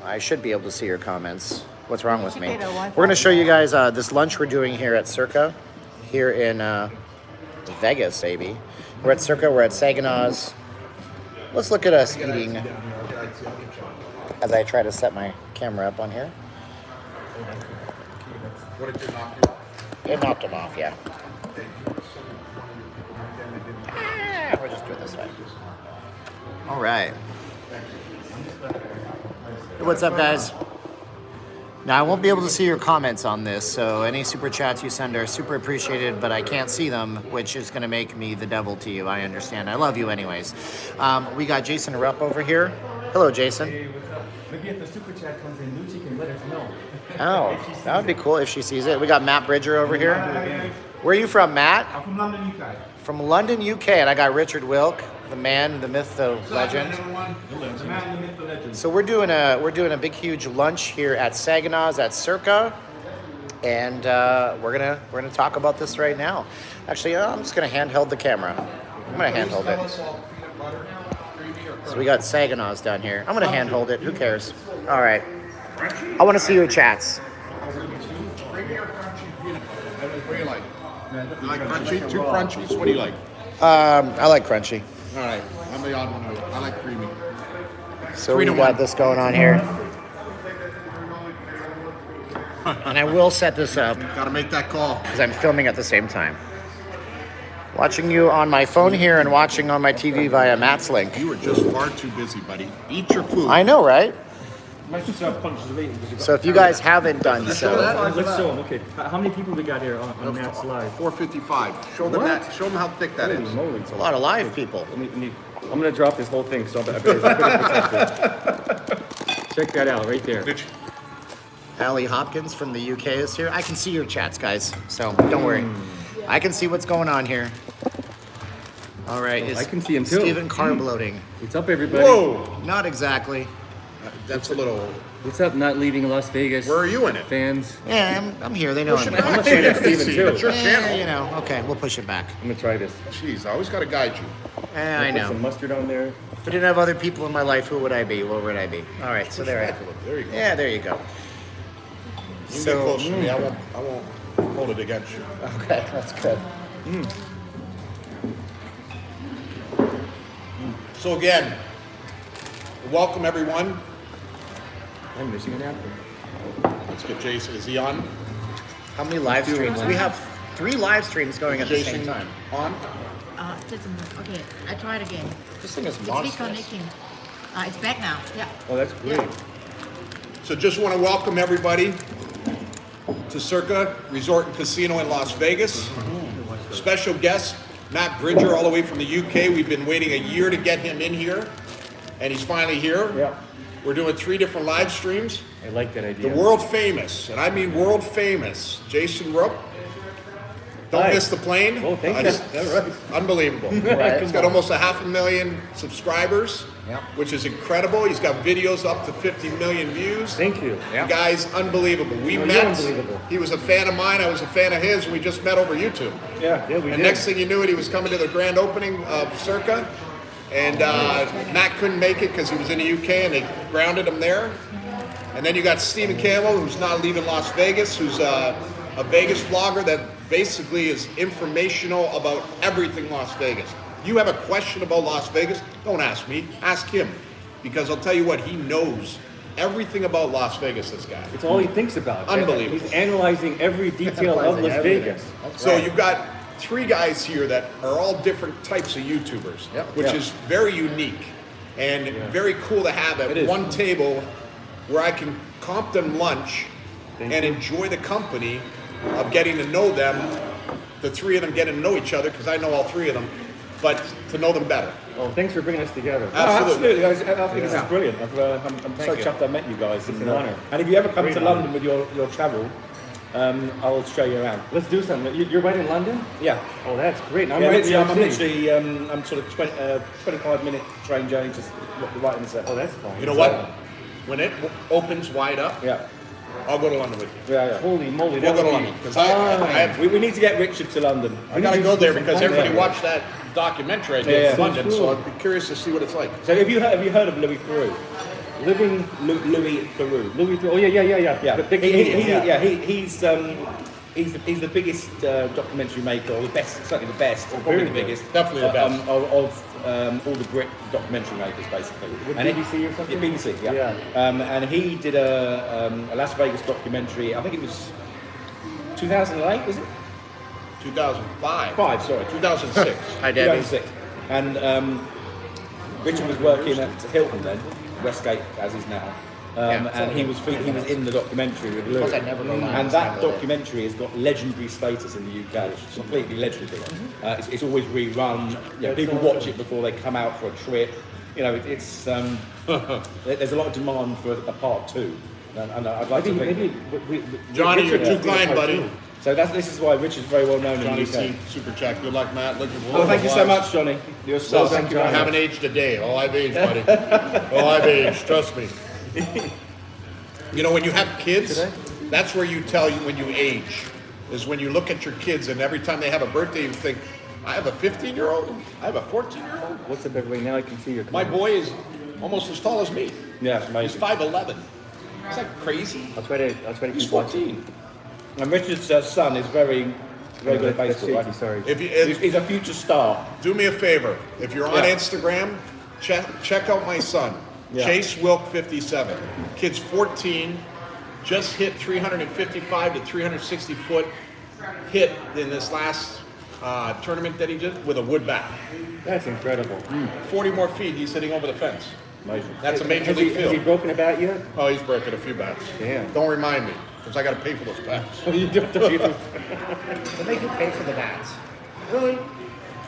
I should be able to see your comments. What's wrong with me? We're going to show you guys this lunch we're doing here at Circa, here in Vegas, baby. We're at Circa, we're at Saginaw's. Let's look at us eating as I try to set my camera up on here. What did you knock you off? It knocked him off, yeah. We'll just do it this way. All right. Hey, what's up, guys? Now, I won't be able to see your comments on this, so any super chats you send are super appreciated, but I can't see them, which is going to make me the devil to you. I understand. I love you anyways. We got Jason Rupp over here. Hello, Jason. Hey, what's up? Maybe if the super chat comes in, Nuchi can let us know. Oh, that would be cool if she sees it. We got Matt Bridger over here. Where are you from, Matt? I'm from London, UK. From London, UK, and I got Richard Wilk, the man, the myth, the legend. The man, the myth, the legend. So we're doing a big, huge lunch here at Saginaw's at Circa, and we're gonna talk about this right now. Actually, I'm just gonna handheld the camera. I'm gonna handhold it. So we got Saginaw's down here. I'm gonna handhold it. Who cares? All right. I want to see your chats. Creamy or crunchy peanut butter? What do you like? You like crunchy? Two crunchies? What do you like? I like crunchy. All right, I'm the odd one out. I like creamy. So we got this going on here. And I will set this up Got to make that call. because I'm filming at the same time. Watching you on my phone here and watching on my TV via Matt's link. You were just far too busy, buddy. Eat your food. I know, right? Imagine self-conscious of eating. So if you guys haven't done so, Let's show them. Okay. How many people we got here on Matt's live? 455. Show them What? that. Show them how thick that Holy is. moly. it's a lot of live people. I'm gonna drop this whole thing, so I better protect it. Check that out right there. Did you? Allie Hopkins from the UK is here. I can see your chats, guys, so don't worry. I can see what's going on here. All right, is I can see him too. Stephen Carr bloating? What's up, everybody? Whoa! Not exactly. That's a little. What's up? Not leaving Las Vegas. Where are you in it? Fans? Yeah, I'm here. They know I'm Push it here. back. I'm a fan of Steven, too. It's your Yeah, channel. you know. Okay, we'll push it back. I'm gonna try this. Jeez, I always got to guide you. I Put some know. mustard on there. If I didn't have other people in my life, who would I be? What would I be? All right, so there I am. There you go. Yeah, there you go. You can get close to me. I won't hold it against you. Okay, that's good. So again, welcome everyone. I'm missing an apple. Let's get Jason. Is he on? How many live streams? We have 3 live streams going at the same Jason time. on? Just a minute. Okay, I try it again. This thing is It's monstrous. reconnecting. It's back now. Yeah. Oh, that's great. Yeah. So just want to welcome everybody to Circa Resort and Casino in Las Vegas. Special guest, Matt Bridger, all the way from the UK. We've been waiting a year to get him in here, and he's finally here. Yeah. We're doing 3 different live streams. I like that The idea. world famous, and I mean world famous, Jason Rupp. Don't Hi. miss the plane. Oh, thank I you. just- All right. Unbelievable. Right. He's got almost 500,000 subscribers, Yep. which is incredible. He's got videos up to 50 million views. Thank you. Yeah. Guy's unbelievable. We Oh, you're met. unbelievable. He was a fan of mine. I was a fan of his, and we just met over YouTube. Yeah, we And did. next thing you knew it, he was coming to the grand opening of Circa. And Matt couldn't make it because he was in the UK, and they grounded him there. And then you got Stephen Campbell, who's not leaving Las Vegas, who's a Vegas vlogger that basically is informational about everything Las Vegas. You have a question about Las Vegas, don't ask me, ask him. Because I'll tell you what, he knows everything about Las Vegas, this guy. It's all he thinks about. Unbelievable. He's analyzing every detail of Analyzing Las everything. Vegas. So you've got 3 guys here that are all different types of YouTubers, Yep. which Yeah. is very unique and very cool to have It at is. one table where I can comp them lunch Thank and you. enjoy the company of getting to know them, the 3 of them getting to know each other, because I know all 3 of them, but to know them better. Oh, thanks for bringing us together. Absolutely. I think this is Yeah. brilliant. I'm so you. chuffed I met you guys. It's an honor. And if you ever come Great to honor. London with your travel, I'll show you around. Let's do something. You're right in London? Yeah. Oh, that's great. And I'm Yeah, right in New literally, York I'm City. literally, I'm sort of 25-minute train journey, just right in the centre. Oh, that's fine. You know what? When it opens wide up, Yeah, I'll go to London with you. yeah. Holy moly. We'll that go to would London, be because I have We need to get Richard to London. I gotta go there because everybody Yeah. watched that documentary I did Yeah, in yeah. London, so I'd be curious to see what it's like. So have you heard of Louis Theroux? Living Louis Theroux. Louis Theroux. Oh yeah. The big comedian, He's the biggest documentary maker, or the best, certainly the best, or probably the biggest. Definitely the best. Of all the Brit documentary makers, basically. With And BBC or something? Yeah, BBC, yeah. And he did a Las Vegas documentary. I think it was 2008, was it? 2005. 2006. Hi, Debbie. 2006. And Richard was working at Hilton then, Westgate as is now. And he was in the documentary with Louis. I never go live And this that time of the day. documentary has got legendary status in the UK. It's completely legendary. It's always rerun. You know, people watch it before they come out for a trip. You know, it's there's a lot of demand for a part 2. And I'd like to think... Johnny, you're Richard, too kind, buddy. So this is why Richard's very well known Johnny in the UK. C. Super chat. Good luck, Matt. Looking forward. Well, thank you so to much, Johnny. You're so Thank you. I haven't aged a day. All I've aged, buddy. All I've aged. Trust me. You know, when you have kids, that's where you tell you when you age. Is when you look at your kids, and every time they have a birthday, you think, I have a 15-year-old. I have a 14-year-old. What's up, everybody? Now I can see your. My boy is almost as tall as me. Yeah, it's He's amazing. 5'11". Is that crazy? I'll try to He's keep watching. 14. And Richard's son is very good at That's baseball, shaky, right? sorry. He's a future star. Do me a favor. If you're on Instagram, check out my son, Chase Wilk 57. Kid's 14, just hit 355 to 360 foot hit in this last tournament that he did with a wood bat. That's incredible. 40 more feet, he's hitting over the fence. Amazing. That's a major Has league he field. broken a bat yet? Oh, he's broken a few bats. Damn. Don't remind me, because I got to pay for those bats. You don't have to- They make you pay for the bats. Really?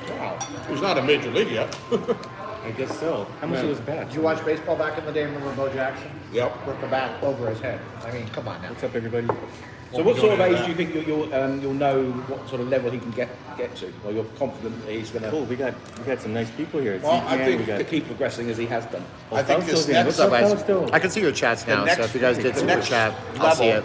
Wow. He's not a major league yet. I guess so. How much was bat? Did you watch baseball back in the day? Remember Bo Jackson? Yep. With the bat over his head. I mean, come on now. What's up, everybody? So what sort of age do you think you'll know what sort of level he can get to? Or you're confident that he's going to Cool. We got some nice people here. Well, I think we got. keep progressing as he has done? I think this Still there. next What's up, guys? Still. I can see your chats now, next- so if you guys did the super next chat, I'll see level it.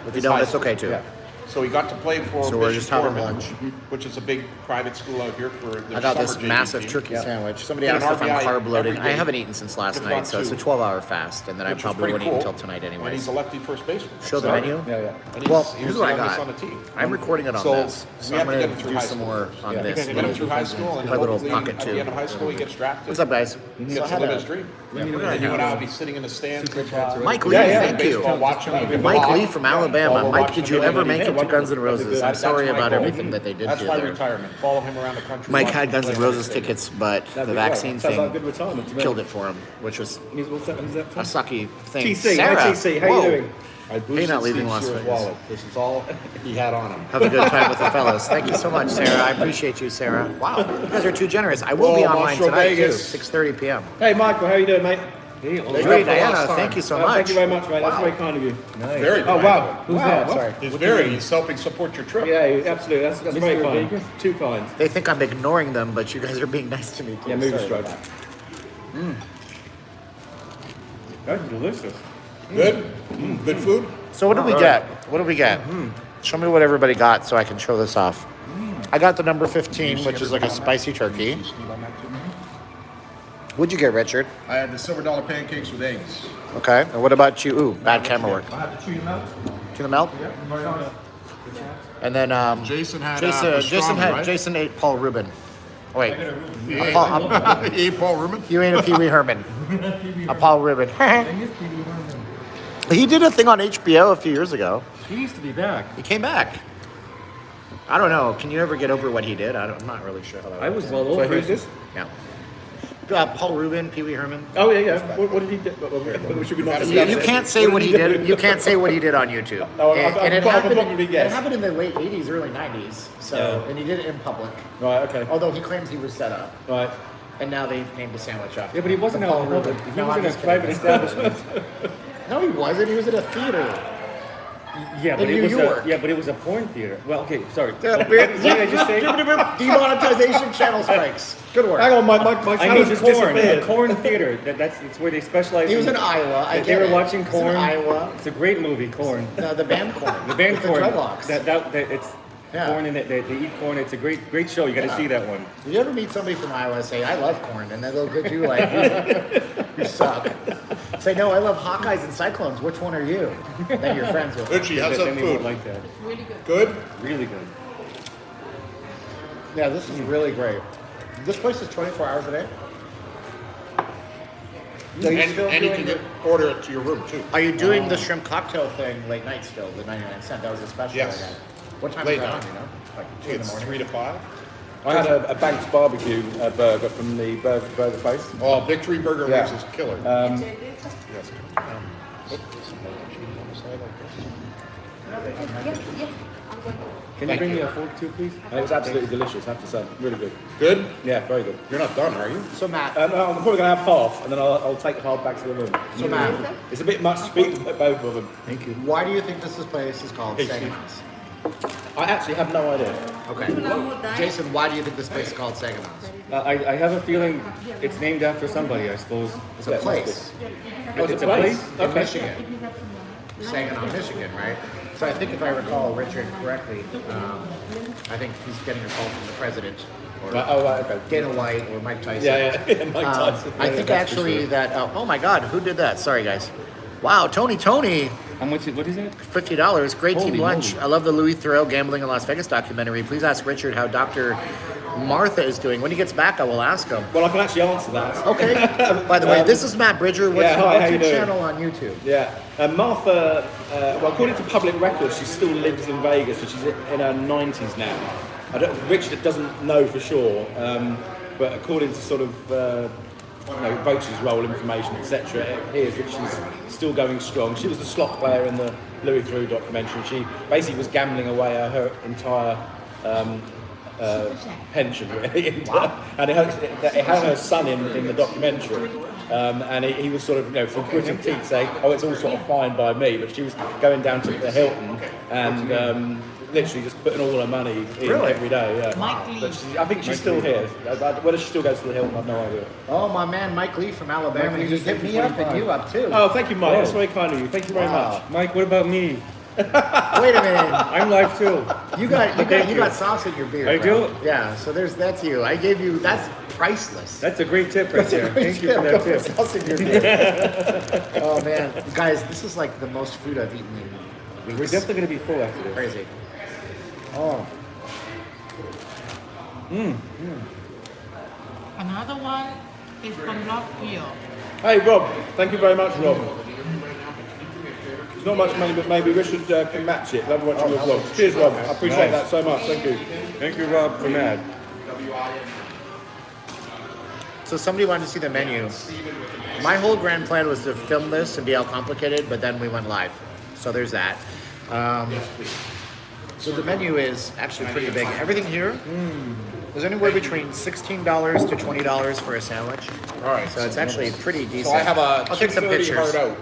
If you is don't, high it's okay school. too. Yeah. So he got to play for So we're Bishop just having Gorman, lunch. which is a big private school out here for their I got this summer massive JV. turkey sandwich. Somebody Get an asked if I'm RBI carb loading. every I day. haven't eaten since last If night, not so it's a two. 12-hour fast, and then I Which is probably pretty won't eat cool. until tonight And anyways. he's a lefty first baseman. Show the Sorry. menu? Yeah. And he's, Well, he here's was what I the youngest got. on the team. I'm recording it on So this, so we I'm have to going get him to through do high some school more first. on Yeah. this. Get him through high school, and My little hopefully pocket at the tube. end of high school he gets drafted. What's up, guys? He So gets I to live had his dream. we're And gonna you and I will have be sitting in the stands. Mike Lee, thank you. Baseball, watching him. Mike Lee from Alabama. While we're Mike, watching did you him, ever make it to wonderful. Guns N' Roses? I'm That's sorry my about goal. everything that they did That's to you my there. retirement. Follow him around the country. Mike watch had him Guns N' play. Roses tickets, but the That'd be vaccine great. Sounds like a thing good retirement to me. killed it for him, which was What's that? Who's that a from? sucky thing. TC, Sarah, hi TC, how whoa. you doing? I boosted Hey, not leaving Steve Las Shearer's Vegas. wallet. This is all he had on him. Have a good time with the fellas. Thank you so much, Sarah. I appreciate you, Sarah. Wow, you guys are too generous. I will be Oh, online Monstro tonight Vegas. too, 6:30 p.m. Hey Michael, how you doing, mate? Hey, They Great, got for Diana. last time. Thank you so Thank much. you very much, mate. That's very kind of you. Very Oh kind. wow, Who's wow. that? Sorry. Sorry. He's very. He's helping support your trip. Yeah, absolutely. That's very Mr. kind. Vegas? Too kind. They think I'm ignoring them, but you guys are being nice to me too. Yeah, movie Sorry stroke. about that. That's delicious. Good. Good food. So what did we get? What did we get? Show me what everybody got so I can show this off. I got the number 15, which is like a spicy turkey. What'd you get, Richard? I had the silver dollar pancakes with eggs. Okay. And what about you? Ooh, bad camera work. I have to chew them out. Tuna melt? And then Jason had Jason pastrami, right? Jason ate Paul Rubin. Oh, wait, He a ate, Paul, he ate Paul Rubin. you ate a Pee Wee Herman. A Paul Rubin. He did a thing on HBO a few years ago. He needs to be back. He came back. I don't know. Can you ever get over what he did? I'm not really sure how that I works. was well So over who's it. this? Yeah. Paul Rubin, Pee Wee Herman. Oh yeah. What did he do? Should we not discuss You it? can't say what he did. You can't say what he did on YouTube. Oh, And it I'll happened. probably It guess. happened in the late '80s, early '90s. So, Yeah. and he did it in public. Right. Okay. Although he claims he was set up, Right. and now they named the sandwich after. Yeah, but he wasn't the out Paul in Rubin. public. He No, was I'm in a just kidding. private establishment. No, he wasn't. He was at a theater. Yeah, but In it was New York. a it was a porn theater. Well, okay, sorry. Yeah, What did I just say? Demonetization channel strikes. Good work. Hang on, my I channel mean, just corn. A disappeared. corn theater. It's where they specialize. He was in Iowa. I They get were it. watching He was Corn. in Iowa. It's a great movie, Corn. No, the band Corn. The band With Corn. The dreadlocks. That it's Yeah. corn and they eat corn. It's a great show. You got to see that one. Did you ever meet somebody from Iowa and say, I love corn? And then they'll look at you like, you suck. Say, no, I love Hawkeyes and Cyclones. Which one are you? Then your friends will. Nuchi, how's that Then they won't food? like that. Really good. Good? Really good. Yeah, this is really great. This place is 24 hours a day. So you still And you doing can order it to your room too. Are you doing the shrimp cocktail thing late night still? The 99¢. That was a special. Yes. I got. What time Late is that night. on? You know, like I 2 think in the it's morning. 3 to 5. I had a Banks barbecue burger from the burger place. Oh, Victory Burger Yeah. Wings is killer. Um, Yes. Can you bring me a fork too, please? and it was absolutely delicious, I have to say. Really good. Good? Yeah, very good. You're not done, are you? So Matt, No, I'm probably going to have half, and then I'll take half back to the room. so Matt, It's a bit much sweet, both of them. Thank you. why do you think this place is called Hey, Saginaws? I actually have no idea. Okay. Jason, why do you think this place is called Saginaws? I have a feeling it's named after somebody, I suppose. It's a place Oh, It's a place? in Michigan. Saginaw, Michigan, right? So I think if I recall Richard correctly, I think he's getting a call from the president or Right, okay. Dana White or Mike Tyson. Yeah, Mike Tyson. I think actually that, oh my God, who did that? Sorry guys. Wow, Tony. How much? What is it? $50. Great team Holy lunch. moly. I love the Louis Theroux Gambling in Las Vegas documentary. Please ask Richard how Dr. Martha is doing. When he gets back, I will ask him. Well, I can actually answer that. Okay. By the way, this is Matt Bridger. What's, Yeah, hi, what's how your you doing? channel on YouTube? Yeah, Martha, well, according to public records, she still lives in Vegas, and she's in her 90s now. Richard doesn't know for sure, but according to sort of Boach's role information, etc., it appears that she's still going strong. She was the slot player in the Louis Theroux documentary. She basically was gambling away her entire pension, really. And it had her son in the documentary. And he was sort of, for gritted teeth saying, oh, it's all sort of fine by me. But she was going down to the Hilton and literally just putting all her money in every day. Yeah. Mike Lee. But I think she's still here. Whether she still goes to the Hilton, I've no idea. Oh, my man, Mike Lee from Alabama. Mike Lee He just hit hit me up and 25. you up too. Oh, thank you, Mike. Whoa. That's very kind of you. Thank you very Wow. much. Mike, what about me? Wait a minute. I'm live too. You got Thank you. sauce in your beard. I bro. do? Yeah. So that's you. I gave you. That's priceless. That's a great tip right there. Thank you for that tip. Sauce in your beard. Oh man, guys, this is like the most food I've eaten in We're weeks. definitely going to be full after this. Crazy. Oh. Another one is from Rockville. Hey, Rob. Thank you very much, Rob. There's not much money, but maybe Richard can match it. Love watching with Rob. Cheers, Rob. I appreciate that so much. Thank you. Thank you, Rob, for that. So somebody wanted to see the menu. My whole grand plan was to film this and be all complicated, but then we went live. So there's that. So the menu is actually pretty big. Everything here is anywhere between $16 to $20 for a sandwich. All right. So it's actually pretty decent. So I have a I'll take some 2:30 pictures. hard out.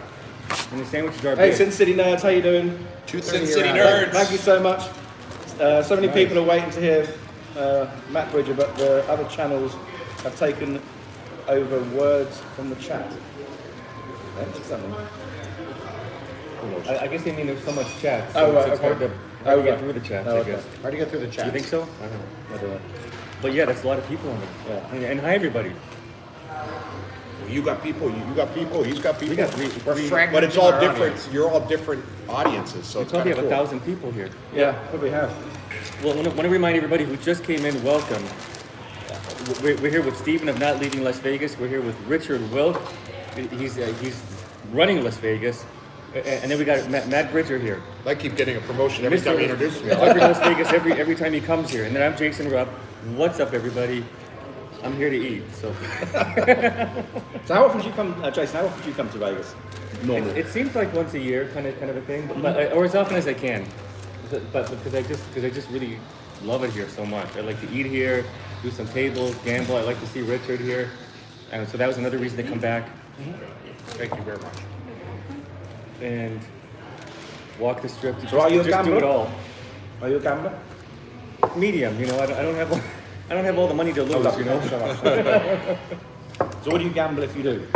And the sandwiches are Hey, big. Sin City Nerds, how you doing? 2:30 Sin City around. Nerds. Thank you so much. So many people are waiting to hear Matt Bridger, but the other channels have taken over words from the chat. That's something. I guess they mean there's so much chat, Oh, so right, it's hard okay. to hard to get through the chat, Oh, I okay. guess. Hard to get through the chat. You think so? I don't know. But yeah, that's a lot of people on it. Yeah. And hi, everybody. You got people, you got people, he's got people. We got three. We're fragmenting But it's all our different. audience. You're all different audiences, so We it's probably kind have of cool. 1,000 people here. Yeah, probably have. Well, I want to remind everybody who just came in, welcome. We're here with Stephen of Not Leaving Las Vegas. We're here with Richard Wilk. He's running Las Vegas. And then we got Matt Bridger here. I keep getting a promotion every time you introduce me. Every Las Vegas, every time he comes here. And then I'm Jason Rupp. What's up, everybody? I'm here to eat. So So how often do you come, Jason? How often do you come to Vegas? Normally. it seems like once a year, kind of a thing, but or as often as I can. But because I just really love it here so much. I like to eat here, do some tables, gamble. I like to see Richard here, and so that was another reason to come back Thank you very much. and walk the strip. To So are you a just do it gambler? all. Are you a gambler? Medium, you know. I don't have all the money to lose, you know. So what do you gamble if you do?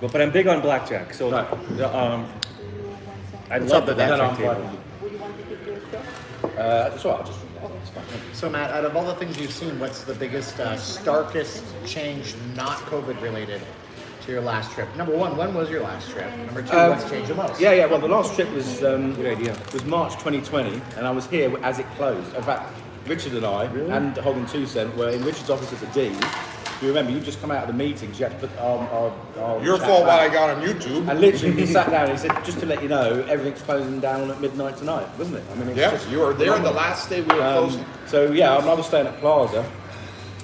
But I'm big on blackjack. So Right. I love the up with that? No, blackjack I'm table. fine. That's all right, I'll just it's fine. So Matt, out of all the things you've seen, what's the biggest, starkest change, not COVID related, to your last trip? Number one, when was your last trip? Number two, what's changed the most? Yeah. Well, the last trip was Good idea. was March 2020, and I was here as it closed. In fact, Richard and I and Hogan 2 Cent were in Richard's office at the D. If you remember, you just come out of the meetings. You had to put our Your chat fault what I back. got on YouTube. And literally, he sat down and he said, just to let you know, everything's closing down at midnight tonight, wasn't it? I mean, it's Yeah, just you were there on the last day we were closing. So yeah, I was staying at Plaza.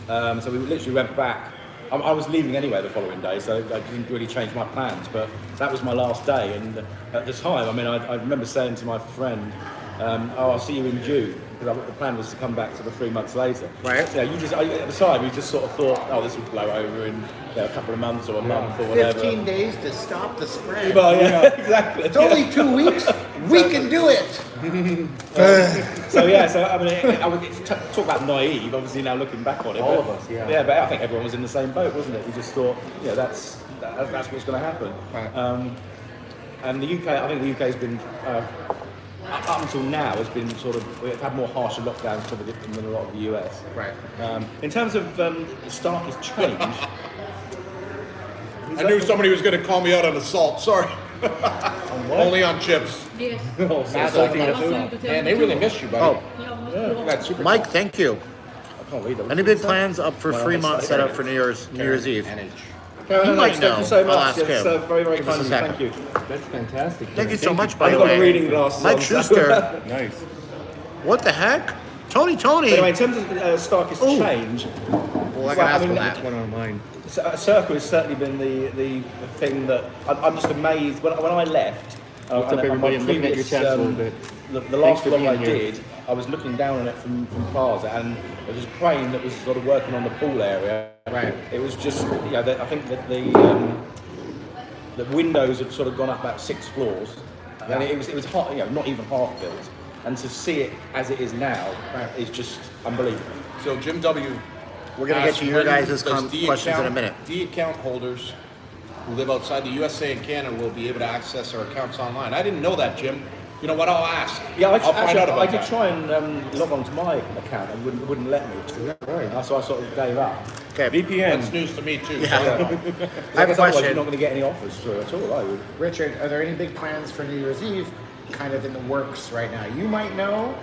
So we literally went back. I was leaving anyway the following day, so I didn't really change my plans. But that was my last day, and at the time, I mean, I remember saying to my friend, "Oh, I'll see you in June," because the plan was to come back sort of 3 months later. Right. Yeah, at the time, you just sort of thought, "Oh, this will blow over in a couple of months or a month or whatever." 15 days to stop the spread. Well, yeah, exactly. It's only 2 weeks. We can do it. So I mean, talk about naive. Obviously, now looking back on it, All of us, yeah. Yeah, but I think everyone was in the same boat, wasn't it? We just thought, yeah, that's what's going to happen. Right. And the UK, I think the UK has been up until now has been sort of we've had more harsher lockdowns probably than a lot of the US. Right. In terms of the starkest change, I knew somebody was going to call me out on assault. Sorry. Only on chips. Yes. Man, they really miss you, buddy. Oh, That's super. Mike, thank you. I can't read that. Any big plans up for Well, Fremont it's- set up for New Year's Eve? Carolyn, You might thank you know. so I'll much. ask It's him. very, very Give us kind a of you. second. Thank you. That's fantastic. Thank you so much, by I've the got way. the reading glasses Mike on, so- Schuster. Nice. What the heck? Tony. Anyway, in terms of starkest Ooh. change, Well, I can ask him That's that. one on mine. Circa has certainly been the thing that I'm just amazed. When I left, What's up, and everybody? my I'm looking at your previous, chats a little bit. The last Thanks for vlog I being here. did, I was looking down on it from Plaza, and there was a crane that was sort of working on the pool area. Right. It was just, I think that the windows had sort of gone up about 6 floors, and it was hot, not even half built. And to see it as it is now is just unbelievable. So Jim W. We're going to get to your guys' questions in a minute. D account holders who live outside the USA and Canada will be able to access our accounts online. I didn't know that, Jim. You know what? I'll ask. Yeah, I'll find out I about did that. try and log on to my account and wouldn't let me. So I sort of gave up. Okay. VPN. That's news to me too. Yeah. So, I have a Otherwise question. you're not going to get any offers through at all, I would. Richard, are there any big plans for New Year's Eve kind of in the works right now? You might know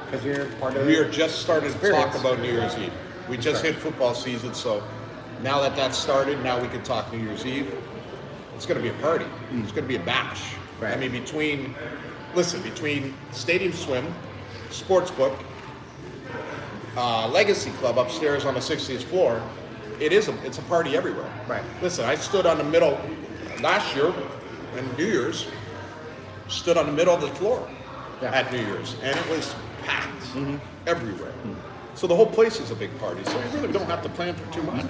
because you're part of we are just starting to Experience. talk about New Year's Eve. We just hit football season, so now that that's started, now we can talk New Year's Eve. It's going to be a party. It's going to be a bash. Right. I mean, between Stadium Swim, Sportsbook, Legacy Club upstairs on the 60th floor, it's a party everywhere. Right. Listen, I stood on the middle last year and New Year's, stood on the middle of the floor at New Year's, and it was packed everywhere. So the whole place is a big party. So we really don't have to plan for too much.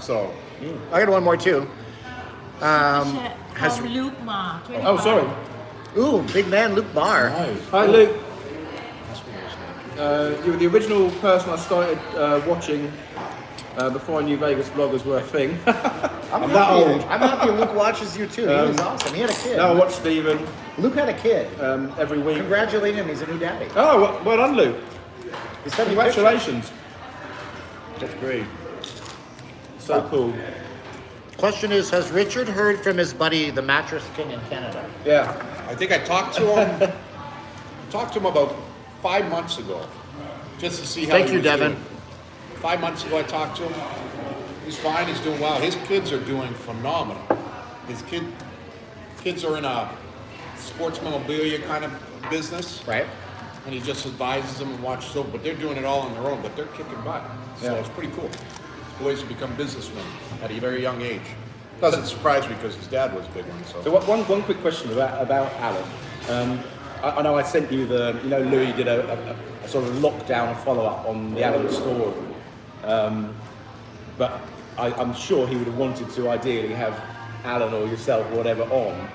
So I got one more too. Has Luke Ma. Oh, sorry. Ooh, big man Luke Barr. Hi, Luke. You were the original person I started watching before I knew Vegas vloggers were a thing. I'm that old. I'm happy Luke watches you too. He was awesome. He had a kid. Now I watch Stephen Luke had a kid. every week. Congratulate him. He's a new daddy. Oh, well done, Luke. He sent me Congratulations. That's great. So cool. Question is, has Richard heard from his buddy, the Mattress King in Canada? Yeah. I think I talked to him. Talked to him about 5 months ago, just to see how. Thank he you, was Devin. doing. 5 months ago, I talked to him. He's fine. He's doing well. His kids are doing phenomenal. His kids are in a sports memorabilia kind of business, Right. and he just advises them and watches over. But they're doing it all on their own. But they're kicking butt. So it's pretty cool. Boys have become businessmen at a very young age. Doesn't surprise me because his dad was a big one. So one quick question about Alan. I know I sent you Louis did a sort of lockdown follow-up on the Alan story. But I'm sure he would have wanted to ideally have Alan or yourself or whatever on.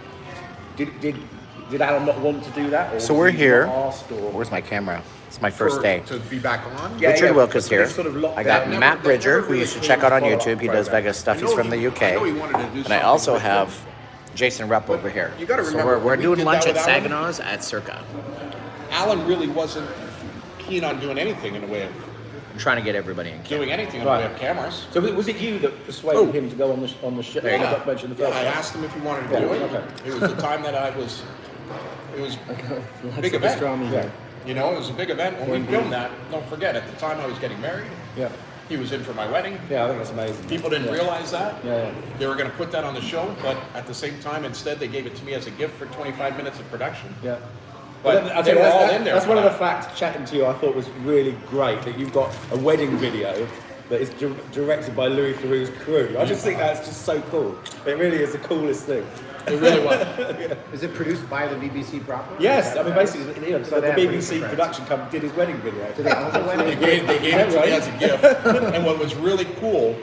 Did Alan not want to do that? Or So was we're he here. not asked, or? Where's my camera? It's my first day. To be back on. Yeah, Richard Wilk is but here. this sort of lockdown- I got Never- Matt Bridger, never who you really should came check out on follow-up YouTube. He does program. Vegas stuff. I He's know from the he- UK. I know he wanted to do And I something also with have Jason Rupp over here. you gotta So remember, we're when we doing did lunch that at with Alan- Saginaw's at Circa. Alan really wasn't keen on doing anything in the way of I'm trying to get everybody in. doing anything in Right. the way of cameras. So was it you that persuaded him to go on the ship, on the documentary in the first I place? asked him if he wanted to do it. Okay. It was the time that it was a big event. Pastrami here. You know, it was a big event. When we filmed that, don't forget, at the time I was getting married, Yeah. he was in for my wedding. Yeah, I think that's amazing. People didn't realize that. Yeah. They were going to put that on the show, but at the same time, instead, they gave it to me as a gift for 25 minutes of production. Yeah. But Well, they were all in there. That's for one of the that. facts chatting to you I thought was really great, that you've got a wedding video that is directed by Louis Theroux's crew. I just think that's just so cool. It really is the coolest thing. It really was. Is it produced by the BBC properly? Yes, I mean basically the So they have BBC pretty production company did his wedding video. Do they own the wedding? They gave it to me as a gift. And what was really cool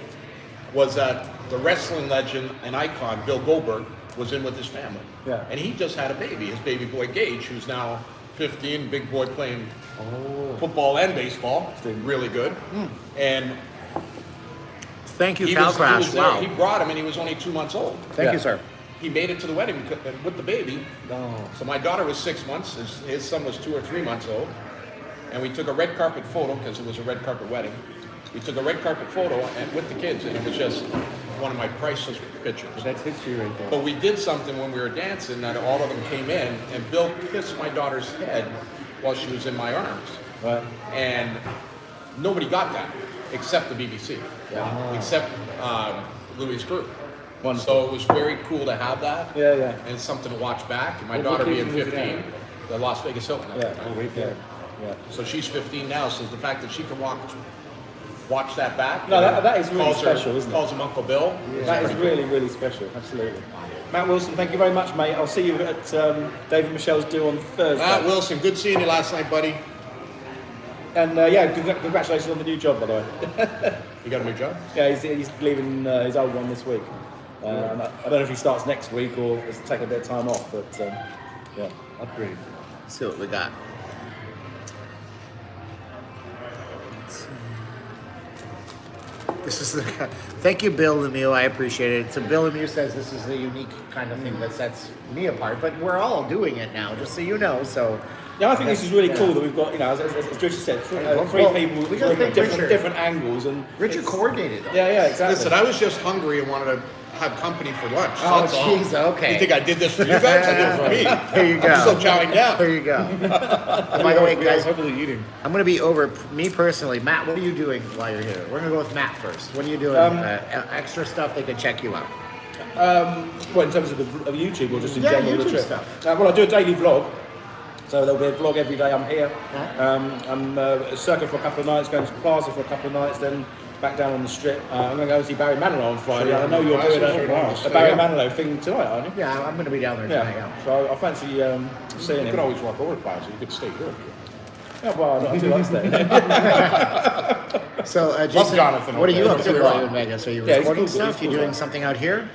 was that the wrestling legend and icon, Bill Goldberg, was in with his family. Yeah. And he just had a baby, his baby boy Gage, who's now 15, big boy playing football and baseball. Really good. And Thank you, he Cal was Crash. there. Wow. He brought him and he was only 2 months old. Thank you, sir. He made it to the wedding with the baby. Oh. So my daughter was 6 months, his son was 2 or 3 months old. And we took a red carpet photo, because it was a red carpet wedding. We took a red carpet photo and with the kids, and it was just one of my priceless pictures. That's history right there. But we did something when we were dancing that all of them came in, and Bill kissed my daughter's head while she was in my arms. Right. And nobody got that, except the BBC, except Louis' crew. Wonderful. So it was very cool to have that. Yeah, yeah. And something to watch back. And my What daughter being location was it 15, the Las Vegas Hilton. at Yeah. the time. Oh, right there. Yeah. So she's 15 now, so the fact that she can watch that back. No, that is really calls special, isn't it? Calls him Uncle Bill. That is really, really special. Absolutely. Matt Wilson, thank you very much, mate. I'll see you at David Michelle's do on Thursday. Matt Wilson, good seeing you last night, buddy. And congratulations on the new job, by the way. You got a new job? Yeah, he's leaving his old one this week. And I don't know if he starts next week or is taking a bit of time off, but yeah. Upgrade. Let's see what we got. This is the. Thank you, Bill Lemieux. I appreciate it. So Bill Lemieux says this is the unique kind of thing that sets me apart. But we're all doing it now, just so you know. So Yeah, I think this is really cool that we've got, as Nuchi said, three Well, people we gotta from thank Richard. different angles. And Richard coordinated them. Yeah, exactly. Listen, I was just hungry and wanted to have company for lunch. Oh, That's all. jeez, okay. You think I did this for you guys? I did it for me. There you go. I'm still chowing down. There you go. And by the way, We are guys, heavily eating. I'm going to be over, me personally. Matt, what are you doing while you're here? We're going to go with Matt first. What are you doing? Extra stuff they can check you out. Well, in terms of YouTube or just in Yeah, general the YouTube trip? stuff. Well, I do a daily vlog. So there'll be a vlog every day I'm here. I'm at Circa for a couple of nights, going to Plaza for a couple of nights, then back down on the strip. I'm going to go see Barry Manilow on Friday. Sure. I know you're doing Wow. a Barry Manilow thing tonight, aren't you? Yeah, I'm going to be down there tonight. Yeah. So I fancy seeing You him. could always walk over to Plaza. You could stay here. Yeah, well, I do like staying. So, Jason, Jonathan what are you over up there. to Don't get me while you're in wrong. Vegas? Are you Yeah, he's recording cool, stuff? he's You cool. doing something out here?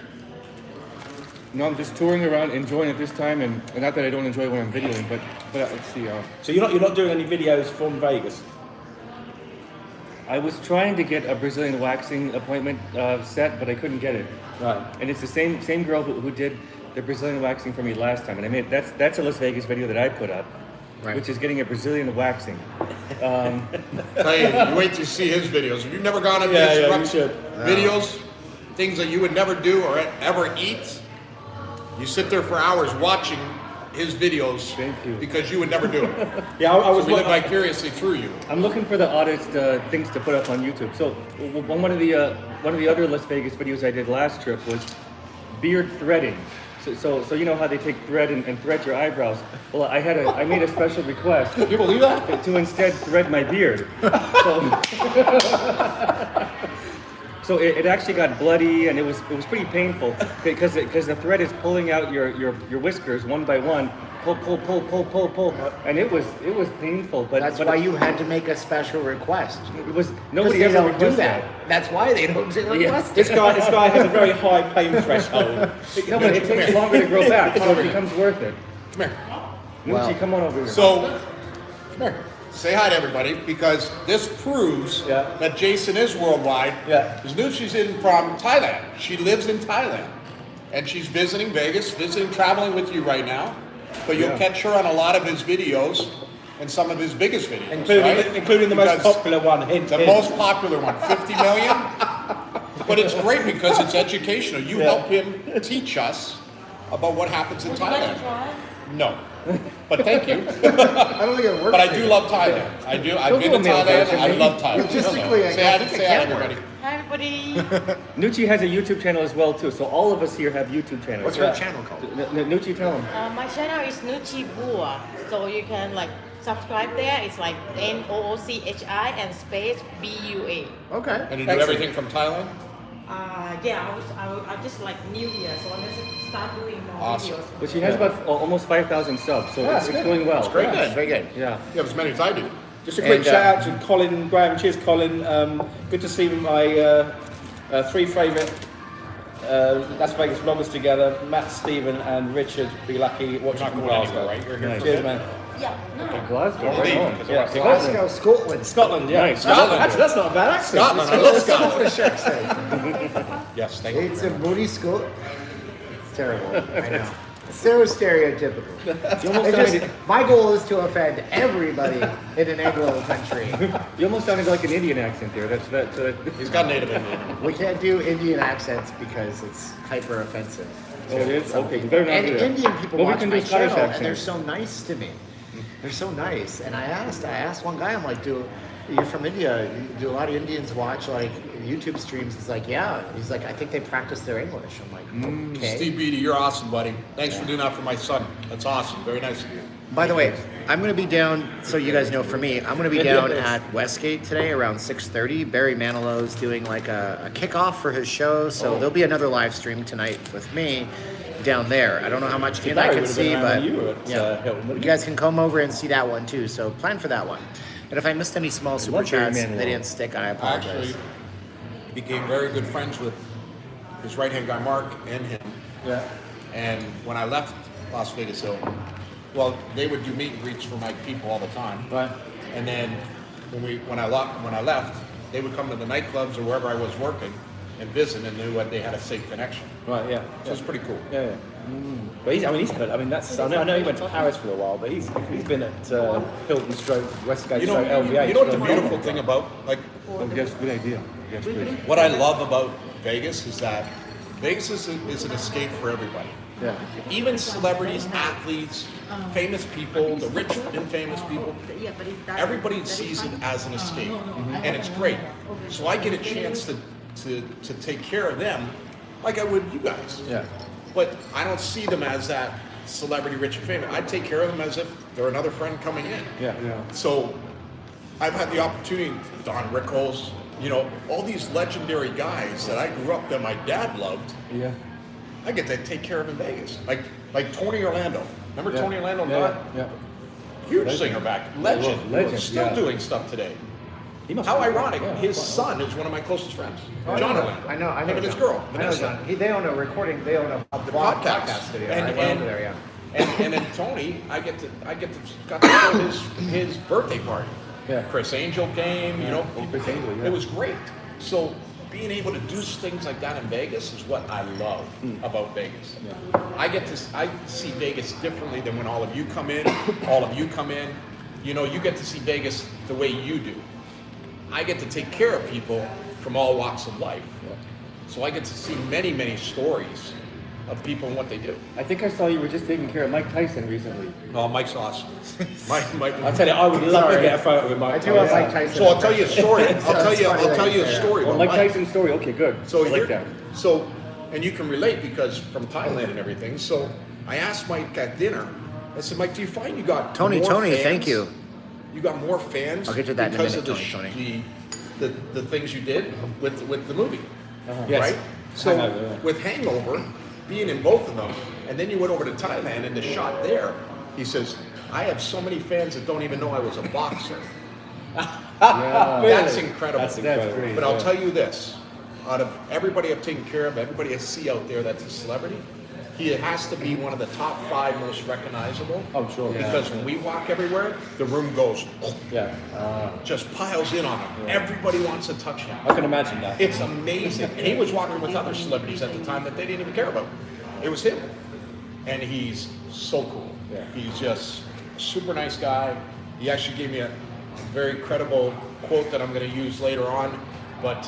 No, I'm just touring around, enjoying it this time, and not that I don't enjoy when I'm videoing, but let's see. So you're not doing any videos from Vegas? I was trying to get a Brazilian waxing appointment set, but I couldn't get it. Right. And it's the same girl who did the Brazilian waxing for me last time, and I made that's a Las Vegas video that I put up, Right. which is getting a Brazilian waxing. Hey, you wait to see his videos. Have you never gone on Yeah, his yeah, you Rupp's should. videos? Things that you would never do or ever eat? You sit there for hours watching his videos. Thank you. Because you would never do it. Yeah, I was So we live vicariously through you. I'm looking for the oddest things to put up on YouTube. So one of the other Las Vegas videos I did last trip was beard threading. So you know how they take thread and thread your eyebrows. Well, I made a special request You believe that? to instead thread my beard. So it actually got bloody and it was pretty painful because the thread is pulling out your whiskers one by one, pull, and it was painful. But That's but why you had to make a special request. it was 'Cause nobody they ever don't do requested that. That's why they don't do request. This guy has a very high pain threshold. No, but it takes longer to grow back, so over it here. becomes worth it. Come here. Nuchi, come on over here. So, come here. Say hi to everybody because this proves Yeah. that Jason is worldwide. Yeah. Because Nuchi's from Thailand. She lives in Thailand. And she's visiting Vegas, traveling with you right now. But you'll Yeah. catch her on a lot of his videos in some of his biggest videos, including the most Because popular one. Hint, The hint. most popular one, 50 million. But it's great because it's educational. You help him teach us about what happens in Would you like to Thailand. try? No, but thank you. I don't think it works. But I do love Thailand. I do. I've been to Thailand. I love Thailand. Logistically, I Say hi, think it say hi, can work. everybody. Hi, everybody. Nuchi has a YouTube channel as well too, so all of us here have YouTube channels. What's her channel called? Nuchi, tell him. My channel is Nuchi Bua, so you can like subscribe there. It's like NOOCHI and space BUA. Okay. And you do everything from Thailand? Yeah, I just like new here, so I'm gonna start doing more Awesome. videos. But she has about almost 5,000 subs, so it's going well. It's great. Good. Very good. Yeah. You have as many as I do. Just a quick And, shout out to Colin Graham. Cheers, Colin. Good to see my three favourite Las Vegas vloggers together: Matt, Stephen, and Richard. Be lucky watching Not from going anywhere, Glasgow. right? You're here Nice. for Cheers, good. man. Yeah, no. Glasgow, Well, right leave, on. because Yeah, of Glasgow, Scotland. Scotland, yeah. Scotland. Actually, that's not a bad accent. Scotland. I love Scotland. Scottish accent. Yes, thank you. It's a booty Scot. It's terrible. I know. So stereotypical. You almost It just, sounded, my goal is to offend everybody in an Anglo country. you almost sounded like an Indian accent there. He's got native Indian. We can't do Indian accents because it's hyper offensive. Oh, it is? Okay, you better not And do that. Indian people Well, we watch can my do Scottish channel, and they're accents. so nice to me. They're so nice. And I asked one guy, I'm like, you're from India? Do a lot of Indians watch like YouTube streams? He's like, yeah. He's like, I think they practice their English. I'm like, okay. Steve Beatty, you're awesome, buddy. Thanks for doing that for my son. That's awesome. Very nice of you. By the way, I'm going to be down, so you guys know for me, I'm going to be down at Westgate today around 6:30. Barry Manilow's doing like a kickoff for his show, so there'll be another live stream tonight with me down there. I don't know how much you and I Barry can would have see, been but around you were at, Hilton, you wouldn't guys can come over and see that one too, so plan for that one. And if I missed any small super love Barry chats, Manilow. they didn't stick, I apologize. Actually, became very good friends with his right-hand guy, Mark, and him. Yeah. And when I left Las Vegas Hill, well, they would do meet and greets for my people all the time. Right. And then when I left, they would come to the nightclubs or wherever I was working and visit, and knew what they had a safe connection. Right. Yeah. So it's pretty cool. Yeah. But he's had. I mean, that's. I know he went to Paris for a while, but he's been at Hilton Stroke, Westgate You know, Stroke, LVH. you know what the for a beautiful long thing time. about, like, Oh, yes, good idea. Yes, please. what I love about Vegas is that Vegas is an escape for everybody. Yeah. Even celebrities, athletes, famous people, the rich and famous people, everybody sees it as an escape, and it's great. So I get a chance to take care of them like I would you guys. Yeah. But I don't see them as that celebrity, rich and famous. I take care of them as if they're another friend coming in. Yeah. So I've had the opportunity, Don Rickles, you know, all these legendary guys that I grew up that my dad loved. Yeah. I get to take care of in Vegas. Like Tony Orlando. Remember Yeah. Tony Orlando? Yeah. Huge singer back. Legend. Legend, Still yeah. doing stuff today. He must How be- ironic. yeah, His quite son is one of my closest friends. Oh, John I know. Orlando. I know. Him and his John. girl, I know Vanessa. John. They own a recording. They own a The podcast studio. And, I went and, over there. Yeah. and then Tony, got to show his birthday party. Yeah. Chris Angel came, you know. Chris Angel, yeah. It was great. So being able to do things like that in Vegas is what I love about Vegas. I see Vegas differently than when all of you come in. You know, you get to see Vegas the way you do. I get to take care of people from all walks of life. So I get to see many, many stories of people and what they do. I think I saw you were just taking care of Mike Tyson recently. Oh, Mike's awesome. Mike. I tell you, I would love to Sorry. get a photo with Mike. I do have Mike Tyson. So I'll tell you a story. I'll tell you a story Oh, about Mike Mike. Tyson's story. Okay, good. So I like that. and you can relate because from Thailand and everything. So I asked Mike at dinner. I said, Mike, do you find you got Tony, more Tony, fans? thank you. You got more fans. I'll get to that in a because minute, of Tony. the things you did with the movie, Yes. right? So Hangover, yeah. with Hangover, being in both of them, and then you went over to Thailand and the shot there. He says, I have so many fans that don't even know I was a boxer. Yeah. That's incredible. That's incredible. great. But I'll tell you this, out of everybody I've taken care of, everybody I see out there that's a celebrity, he has to be one of the top 5 most recognizable. I'm sure. Because when we walk everywhere, the room goes, Yeah. just piles in on him. Everybody wants to touch him. I can imagine that. It's amazing. And he was walking with other celebrities at the time that they didn't even care about. It was him. And he's so cool. Yeah. He's just a super nice guy. he actually gave me a very credible quote that I'm going to use later on. But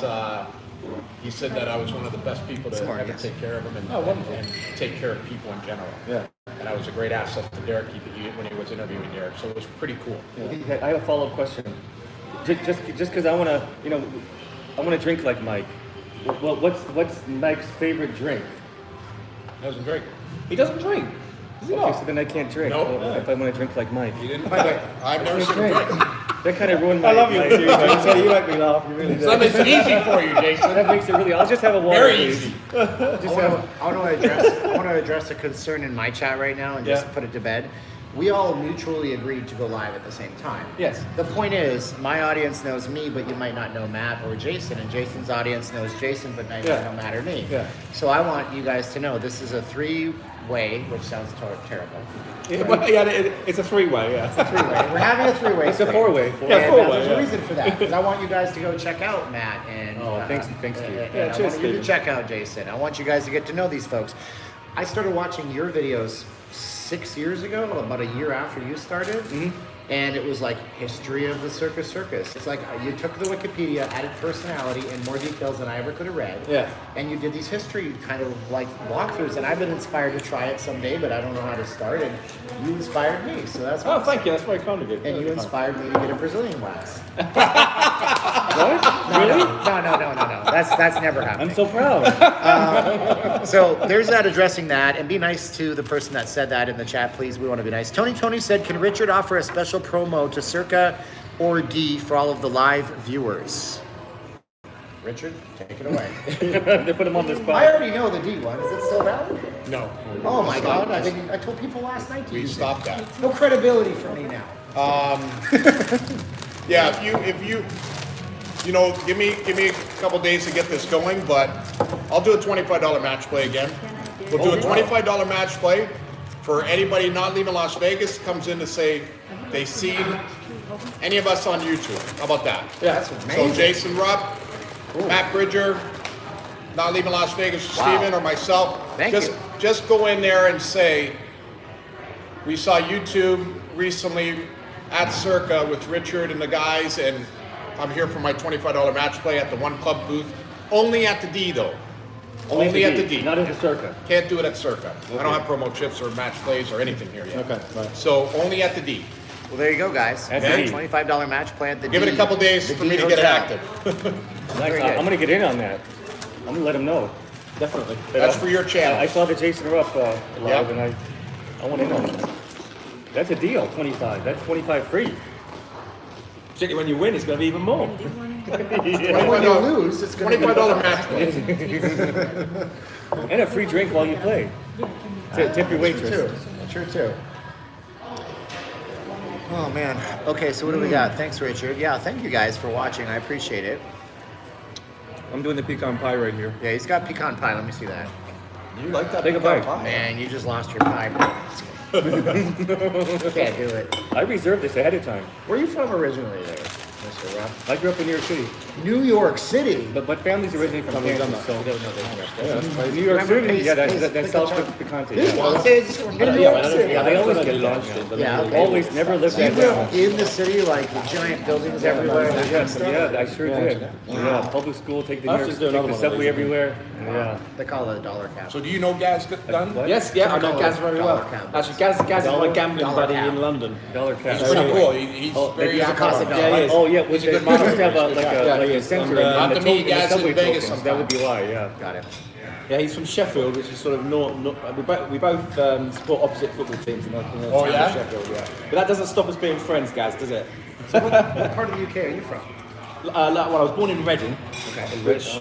he said that I was one of the best people to ever take care of him and take care of people in general. Yeah. And I was a great asset to Derek when he was interviewing Derek. So it was pretty cool. Yeah. I have a follow-up question. Just because I want to, I want to drink like Mike. Well, what's Mike's favorite drink? He doesn't drink. He doesn't drink. Okay, so then I can't drink. No. Well, if I want to drink like Mike. He didn't. I've never seen him drink. That kind of ruined my. I love you, my- too, Jason. You make me laugh. You really do. So that makes it easy for you, Jason. That makes it really. I'll just have a water. Very please. easy. I want to address a concern in my chat right now and just put it to bed. We all mutually agreed to go live at the same time. Yes. The point is, my audience knows me, but you might not know Matt or Jason, and Jason's audience knows Jason, but might not know Matt or me. Yeah. So I want you guys to know this is a three-way, which sounds terrible. It's a three-way, yeah. It's a three-way. We're having a three-way. It's a four-way. Yeah, four-way, There's a reason for that, because I want you guys to go check out Matt and. Thanks, Steve. And I want you to check out Jason. I want you guys to get to know these folks. I started watching your videos 6 years ago, about a year after you started, and it was like history of the Circus. It's like you took the Wikipedia, added personality and more details than I ever could have read. Yeah. And you did these history kind of like walkthroughs, and I've been inspired to try it someday, but I don't know how to start. And you inspired me, so that's. Oh, thank you. That's very kind of you. And you inspired me to get a Brazilian wax. What? No, Really? no. That's never happened. I'm so proud. So there's that, addressing that, and be nice to the person that said that in the chat, please. We want to be nice. Tony said, can Richard offer a special promo to Circa or D for all of the live viewers? Richard, take it away. They put him on the spot. I already know the D one. Is it still valid? No. Oh my God! I told people last night to We use stopped it. that. No credibility for me now. Yeah, if you give me a couple days to get this going, but I'll do a $25 match play again. We'll do a $25 match play for anybody not leaving Las Vegas comes in to say they seen any of us on YouTube. How about that? Yeah, that's amazing. So Jason Rupp, Matt Bridger, not leaving Las Vegas, Steven or myself. Thank you. Just go in there and say, we saw YouTube recently at Circa with Richard and the guys, and I'm here for my $25 match play at the One Club booth. Only at the D though. Only at the D. Not at the Circa. Can't do it at Circa. I don't have promo chips or match plays or anything here yet. Okay, right. So only at the D. Well, there you go, guys. At the D. $25 match play at the Give D. it a couple days The for D me to get it Hotel. active. Nice. good. I'm gonna get in on that. I'm gonna let him know. Definitely. That's for your channel. I saw the Jason Rupp live, Yep. and I want in on that. That's a deal. 25. That's 25 free. Particularly when you win, it's going to be even more. And when you lose, it's going to be $25 match play. And a free drink while you play. Tip your waitress. True too. Oh man. Okay, so what do we got? Thanks, Richard. Yeah, thank you guys for watching. I appreciate it. I'm doing the pecan pie right here. Yeah, he's got pecan pie. Let me see that. You like that? Take a bite. Man, you just lost your pie, bro. Can't do it. I reserved this ahead of time. Where are you from originally there, Mr. Rupp? I grew up in New York City, New York City. but family's originally from Kansas, so New York Remember City. Yeah, Pace that's South Picante. This Yeah. one says from New York City. Yeah, they always get get launched launched. in. Yeah, okay. Always never lived So you that grew down. up in the city, like the giant buildings everywhere. and stuff? Yeah, I sure did. Yeah, public school, take the I'll New York, just do take another the one of subway these. everywhere. Yeah. They call it a dollar cap. So do you know Gaz Dunn? What? Yes, yeah, I know Dollar- Gaz very well. dollar cap. Actually, Gaz is my gambling dollar buddy cap. in London. Dollar cash. He's pretty cool. He's Oh, very he's a active. Cossack. Yeah, he is. Oh yeah, He's a they good must moderator. have He's a good guy. like he a is. center And, in not the to meet in the guys in subway Vegas tokens. That would be why. Yeah. Got it. Yeah, he's from Sheffield, which is sort of we both support opposite football teams in the Oh, town yeah? of Sheffield. Yeah, but that doesn't stop us being friends, guys, does it? What part of the UK are you from? Well, I was born in Reading, Okay. which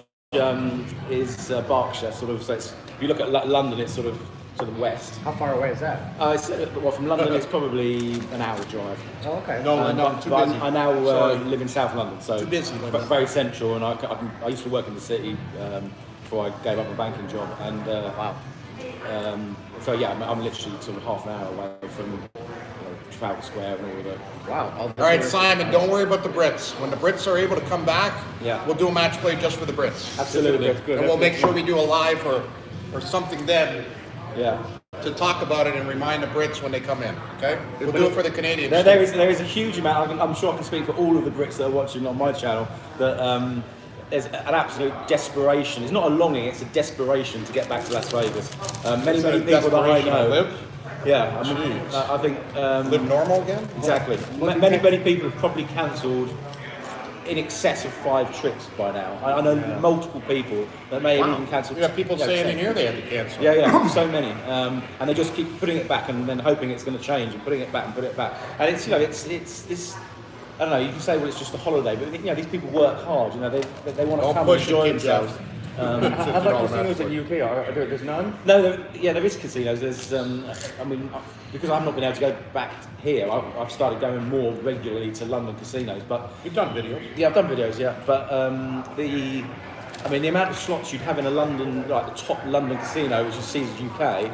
is Berkshire. Sort of. So it's, if you look at London, it's sort of to the west. How far away is that? Well, from London, it's probably an hour drive. Oh, okay. No, But too busy. I now Sorry. live in South London, so Too busy, but very central. And I used to work in the city before I gave up my banking job. And Wow. so yeah, I'm literally sort of half an hour away from Trafalgar Square and all the. Wow. All right, Simon, don't worry about the Brits. When the Brits are able to come back, Yeah. we'll do a match play just for the Brits. Absolutely. That's good. And we'll make sure we do a live or something then. Yeah. to talk about it and remind the Brits when they come in. Okay, we'll do it for the Canadians. There is a huge amount. I'm sure I can speak for all of the Brits that are watching on my channel that there's an absolute desperation. It's not a longing; it's a desperation to get back to Las Vegas. Many people that I know live. Yeah, I mean, I think Live normal again. exactly. Many people have probably cancelled in excess of 5 trips by now. I know multiple people that may have even cancelled. You have people saying in here they had to cancel. Yeah, so many, and they just keep putting it back and then hoping it's going to change and putting it back and putting it back. And it's it's I don't know. You can say, well, it's just a holiday, but these people work hard. They want to come and enjoy themselves. How about casinos in the UK? There's none? No, there is casinos. There's, I mean, because I've not been able to go back here, I've started going more regularly to London casinos. But You've done videos. yeah, I've done videos, yeah. But the amount of slots you'd have in a London, like the top London casino, which is Caesars UK,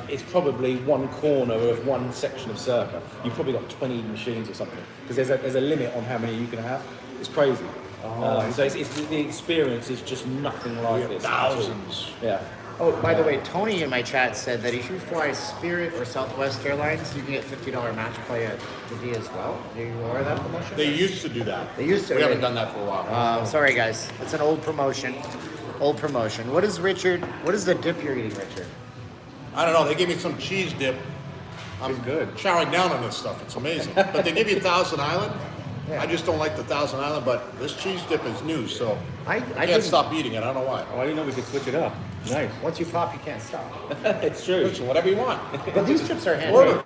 it's probably one corner of one section of Circa. You've probably got 20 machines or something, because there's a limit on how many you can have. It's crazy. So it's the experience is just nothing like this. Thousands. Yeah. Oh, by the way, Tony in my chat said that if you fly Spirit or Southwest Airlines, you can get $50 match play at the D as well. Are you aware of that promotion? They used to do that. They used to. We haven't done that for a while. Sorry, guys. It's an old promotion. Old promotion. What is the dip you're eating, Richard? I don't know. They gave me some cheese dip. I'm good. Chowing down on this stuff. It's amazing. But they give you Thousand Island. Yeah. I just don't like the Thousand Island, but this cheese dip is new, so I can't didn't- stop eating it. I don't know why. Oh, I didn't know we could switch it up. Nice. Once you pop, you can't stop. It's true. Listen, whatever you want. But these chips are handmade. Order.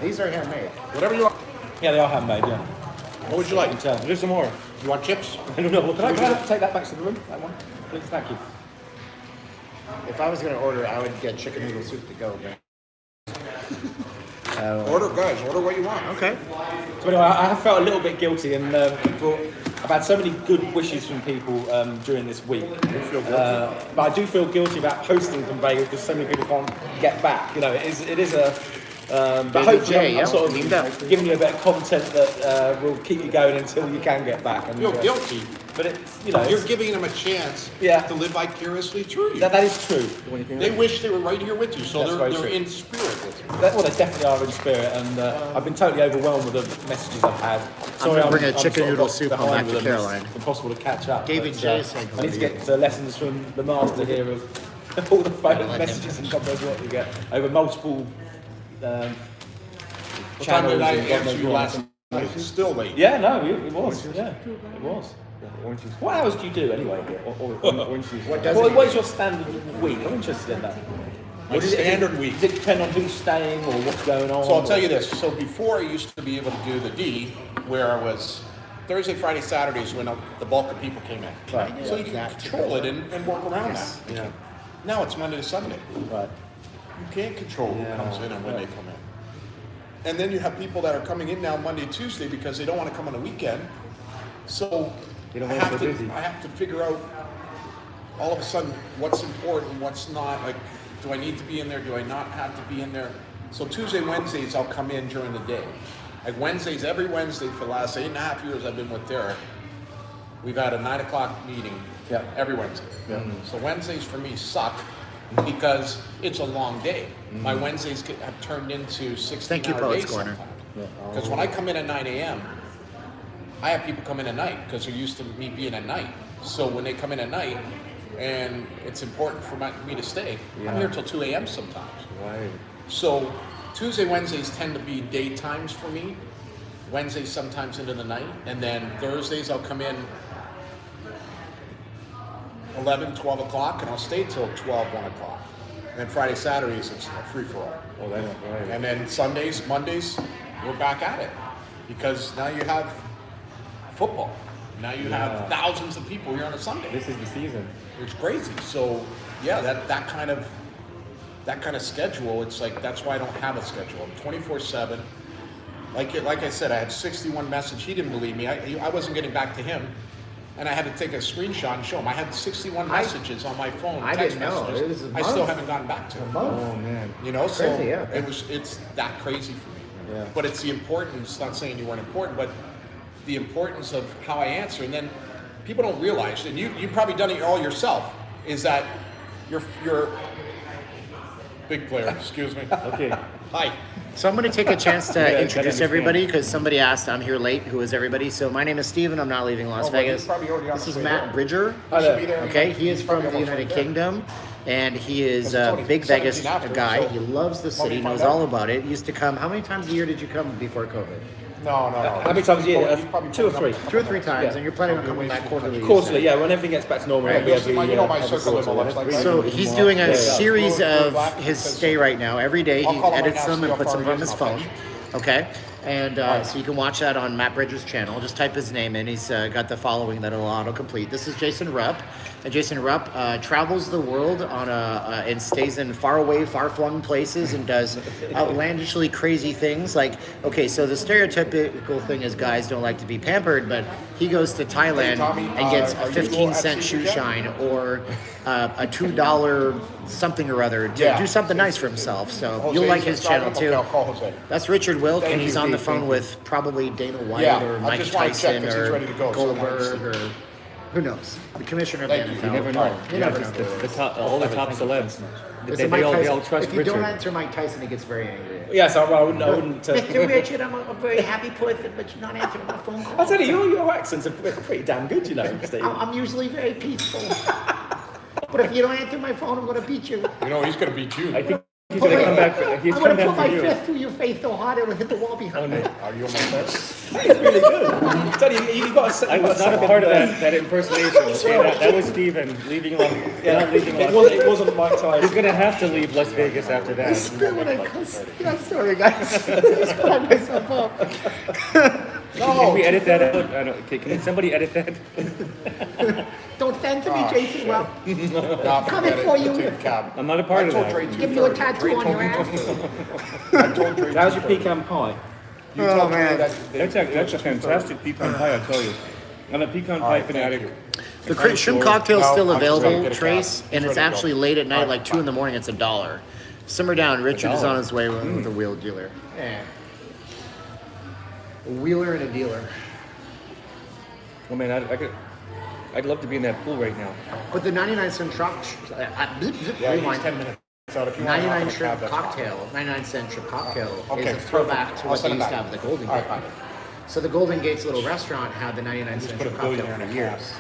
These are handmade. Whatever you want. Yeah, they are handmade, yeah. What would you like? You can tell. There's some more. You want chips? I don't know. What Can I take that back to the room? That one? Please, thank you. If I was going to order, I would get chicken noodle soup to go, man. Order, guys. Order what you want. Okay. So anyway, I have felt a little bit guilty, and people, I've had so many good wishes from people during this week. But I do feel guilty about posting from Vegas because so many people can't get back. It is a. But There's a hopefully, J, I'm sort Named up. of giving you a bit of content that will keep you going until you can get back. And, Feel guilty. But it's You're giving them a chance Yeah. to live vicariously through you. that is true. They wish they were right here with you, so That's very they're true. in spirit with you. Well, they definitely are in spirit, and I've been totally overwhelmed with the messages I've had. gonna bring a chicken sort of noodle got soup home behind back to with them. Caroline. It's impossible to catch up. David but, J. saying I need to get lessons from the master here of all the phone messages and God knows what you get over multiple What time channels. did I and God answer knows you what. last night? It's still late. Yeah, no, it was. Yeah, it was. Orange juice. What hours do you do anyway? Orange juice. What is your standard week? I'm interested in that. My standard week. Does it depend on who's staying or what's going on? So I'll tell you this. So before I used to be able to do the D, where I was Thursday, Friday, Saturdays when the bulk of people came in. Right. So you can control it and work around that. Yeah. Now it's Monday to Sunday. Right. You can't control who comes in and when they come in. And then you have people that are coming in now Monday, Tuesday because they don't want to come on the weekend. So They don't I want to have be to busy. I have to figure out all of a sudden what's important, what's not. Like, do I need to be in there? Do I not have to be in there? So Tuesday, Wednesdays, I'll come in during the day. Like Wednesdays, every Wednesday for the last 8.5 years I've been with Derek, we've had a 9 o'clock meeting every Wednesday. So Wednesdays for me suck because it's a long day. My Wednesdays have turned into 16-hour Thank you, Poets days Corner. sometimes. Because when I come in at 9 a.m., I have people come in at night because they're used to me being at night. So when they come in at night and it's important for me to stay, I'm here till 2 a.m. sometimes. Right. So Tuesday, Wednesdays tend to be daytimes for me. Wednesdays sometimes into the night. And then Thursdays I'll come in 11, 12 o'clock and I'll stay till 12, 1 o'clock. And then Friday, Saturdays it's a free-for-all. Oh, that's right. And then Sundays, Mondays, we're back at it. Because now you have football. Now you have thousands of people here on a Sunday. This is the season. It's crazy. So yeah, that kind of schedule, it's like that's why I don't have a schedule. I'm 24/7. Like I said, I had 61 messages. He didn't believe me. I wasn't getting back to him. And I had to take a screenshot and show him. I had 61 messages on my phone. I text didn't know. messages. It was a I still month. haven't gotten back to him. Oh man. You know, so Crazy, yeah. it's that crazy for me. Yeah. But it's the importance, not saying you weren't important, but the importance of how I answer. And then people don't realize, and you've probably done it all yourself, is that you're Big player, excuse me. Okay. Hi. So I'm going to take a chance to gotta introduce understand. everybody because somebody asked, I'm here late. Who is everybody? So my name is Steven. I'm not leaving Las Oh, well, he's Vegas. probably already on This his is way Matt there. Bridger. He should be there. Okay, he is He's from probably the almost United right there. Kingdom, and he is It's a only big Vegas 17 after, guy. so He loves the want me city, to find knows out? all about it. Used to come. How many times a year did you come before COVID? No. How many times a year? He's probably 2 or pulling 3? up 2 or 3 times, Yeah. and you're planning on coming back quarterly. you Quarterly, said. yeah. When everything gets back to normal, Right, it'll be you'll see my, every, you know my every circle quarter. looks like. So he's doing a Yeah. series Blue, of black, his because- stay right now. Every day he I'll call him right edits now, them see and how puts far them he on is, his and I'll phone. text Okay, and so you can watch that on Matt Bridger's channel. Just type his name in. He's got the following that'll autocomplete. This is Jason Rupp, and Jason Rupp travels the world on and stays in faraway, far-flung places and does outlandishly crazy things. Like, okay, so the stereotypical thing is guys don't like to be pampered, but he goes to Thailand Tommy, and gets are a you 15-cent at shoe Caesar shine or a $2 something or other to Yeah. do something nice for himself. So Jose, you'll like he's his driving channel him? Okay, too. I'll call Jose. That's Richard Wilk, Thank and he's you, on the Steve, phone thank with probably Dana White Yeah, or I Mike just wanna check Tyson 'cause he's or ready to go, so I wanna Goldberg see. or who knows, the commissioner of Thank the you. NFL. You never know. You Yeah, never just know. the top, all the top celebs. Listen, They Mike all Tyson, trust if you don't Richard. answer Mike Tyson, he gets very angry. Yes, I wouldn't. Mr. Richard, I'm a very happy person, but you're not answering my phone call. I tell you, your accents are pretty damn good, you know, Steve. I'm usually very peaceful. But if you don't answer my phone, I'm going to beat you. You know he's going to beat you. I think he's gonna come back. He's I'm coming going to put back my for you. fist through your face so hard it'll hit the wall behind me. Are you on my side? It's really good. I tell you, you've got a I was not a part of that impersonation. Okay? That was Steven leaving Las not leaving Las Vegas. It wasn't Mike Tyson. He's gonna have to leave Las Vegas after that. When I cuss. Yeah, I'm sorry, guys. I just cracked myself up. Can we edit that out? I don't, can somebody edit that? Don't censor me, Jason. Well, No, Coming forget it. for you. Take a cab. I'm not a part I of told that. Dre give you a 2:30. tattoo Dre on told your me ass. I told Dre How's your 2:30. pecan pie? You tell Oh, Dre man. that they- That's a fantastic pecan pie, I'll tell you. I'm a pecan pie thank fanatic. you. The shrimp cocktail's No, still I'm just gonna available, get a Trace, cab. and He's it's ready to actually go. late at night, All right, like 2 in the morning. It's $1. Simmer down. Richard is $1. on his way with a wheel dealer. Yeah. A wheeler and a dealer. Oh man, I'd love to be in that pool right now. But the 99-cent truck, Yeah, he's rewind. 10 minutes out. If you want to hop in 99 a shrimp cab, that's fine. cocktail, 99-cent shrimp cocktail Okay, is a throwback perfect. to I'll what they send it used to back. have at the Golden All Gate. right. So the Golden Gate's little restaurant had the 99-cent put a shrimp cocktail billionaire in for a years.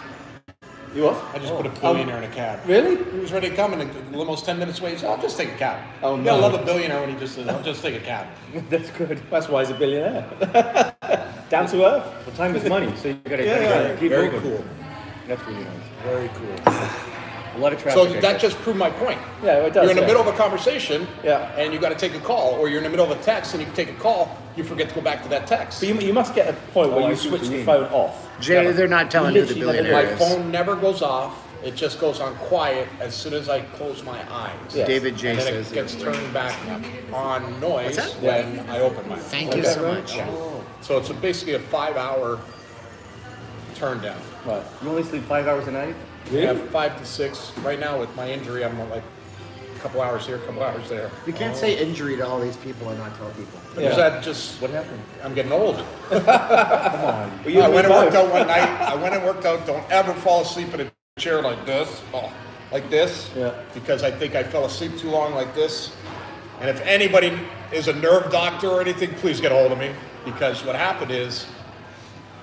You what? I just put a billionaire in a cab. Really? He was ready to come, and the limo's 10 minutes away. He said, I'll just take a cab. Oh, You no. gotta love a billionaire when he just says, I'll just take a cab. That's good. That's why he's a billionaire. Down to earth. Well, time is money, so you gotta, Yeah, gotta keep Very moving. cool. That's really nice. Very cool. A lot of traffic. So I that guess. just proved my point. Yeah, it does. You're in the yeah. middle of a conversation, Yeah. and you got to take a call, or you're in the middle of a text and you take a call, you forget to go back to that text. But you must get a point where Oh, I you see what switch you the mean. phone off. Jay, they're not telling who the Literally, billionaire My is. phone never goes off. It just goes on quiet as soon as I close my eyes. Yeah. David J And then says it gets turned back on noise What's that? when I open my Thank you so much. So it's basically a 5-hour turn down. Right. You only sleep 5 hours a night? I have 5 to 6. Right now with my injury, I'm like a couple hours here, a couple hours there. We can't say injury to all these people and not tell people. Yeah. Is that just, What happened? I'm getting old. Come on. Well, you I and went me and worked both. out one night. I went and worked out. Don't ever fall asleep in a chair like this. Oh, like this. Yeah. Because I think I fell asleep too long like this. And if anybody is a nerve doctor or anything, please get a hold of me. Because what happened is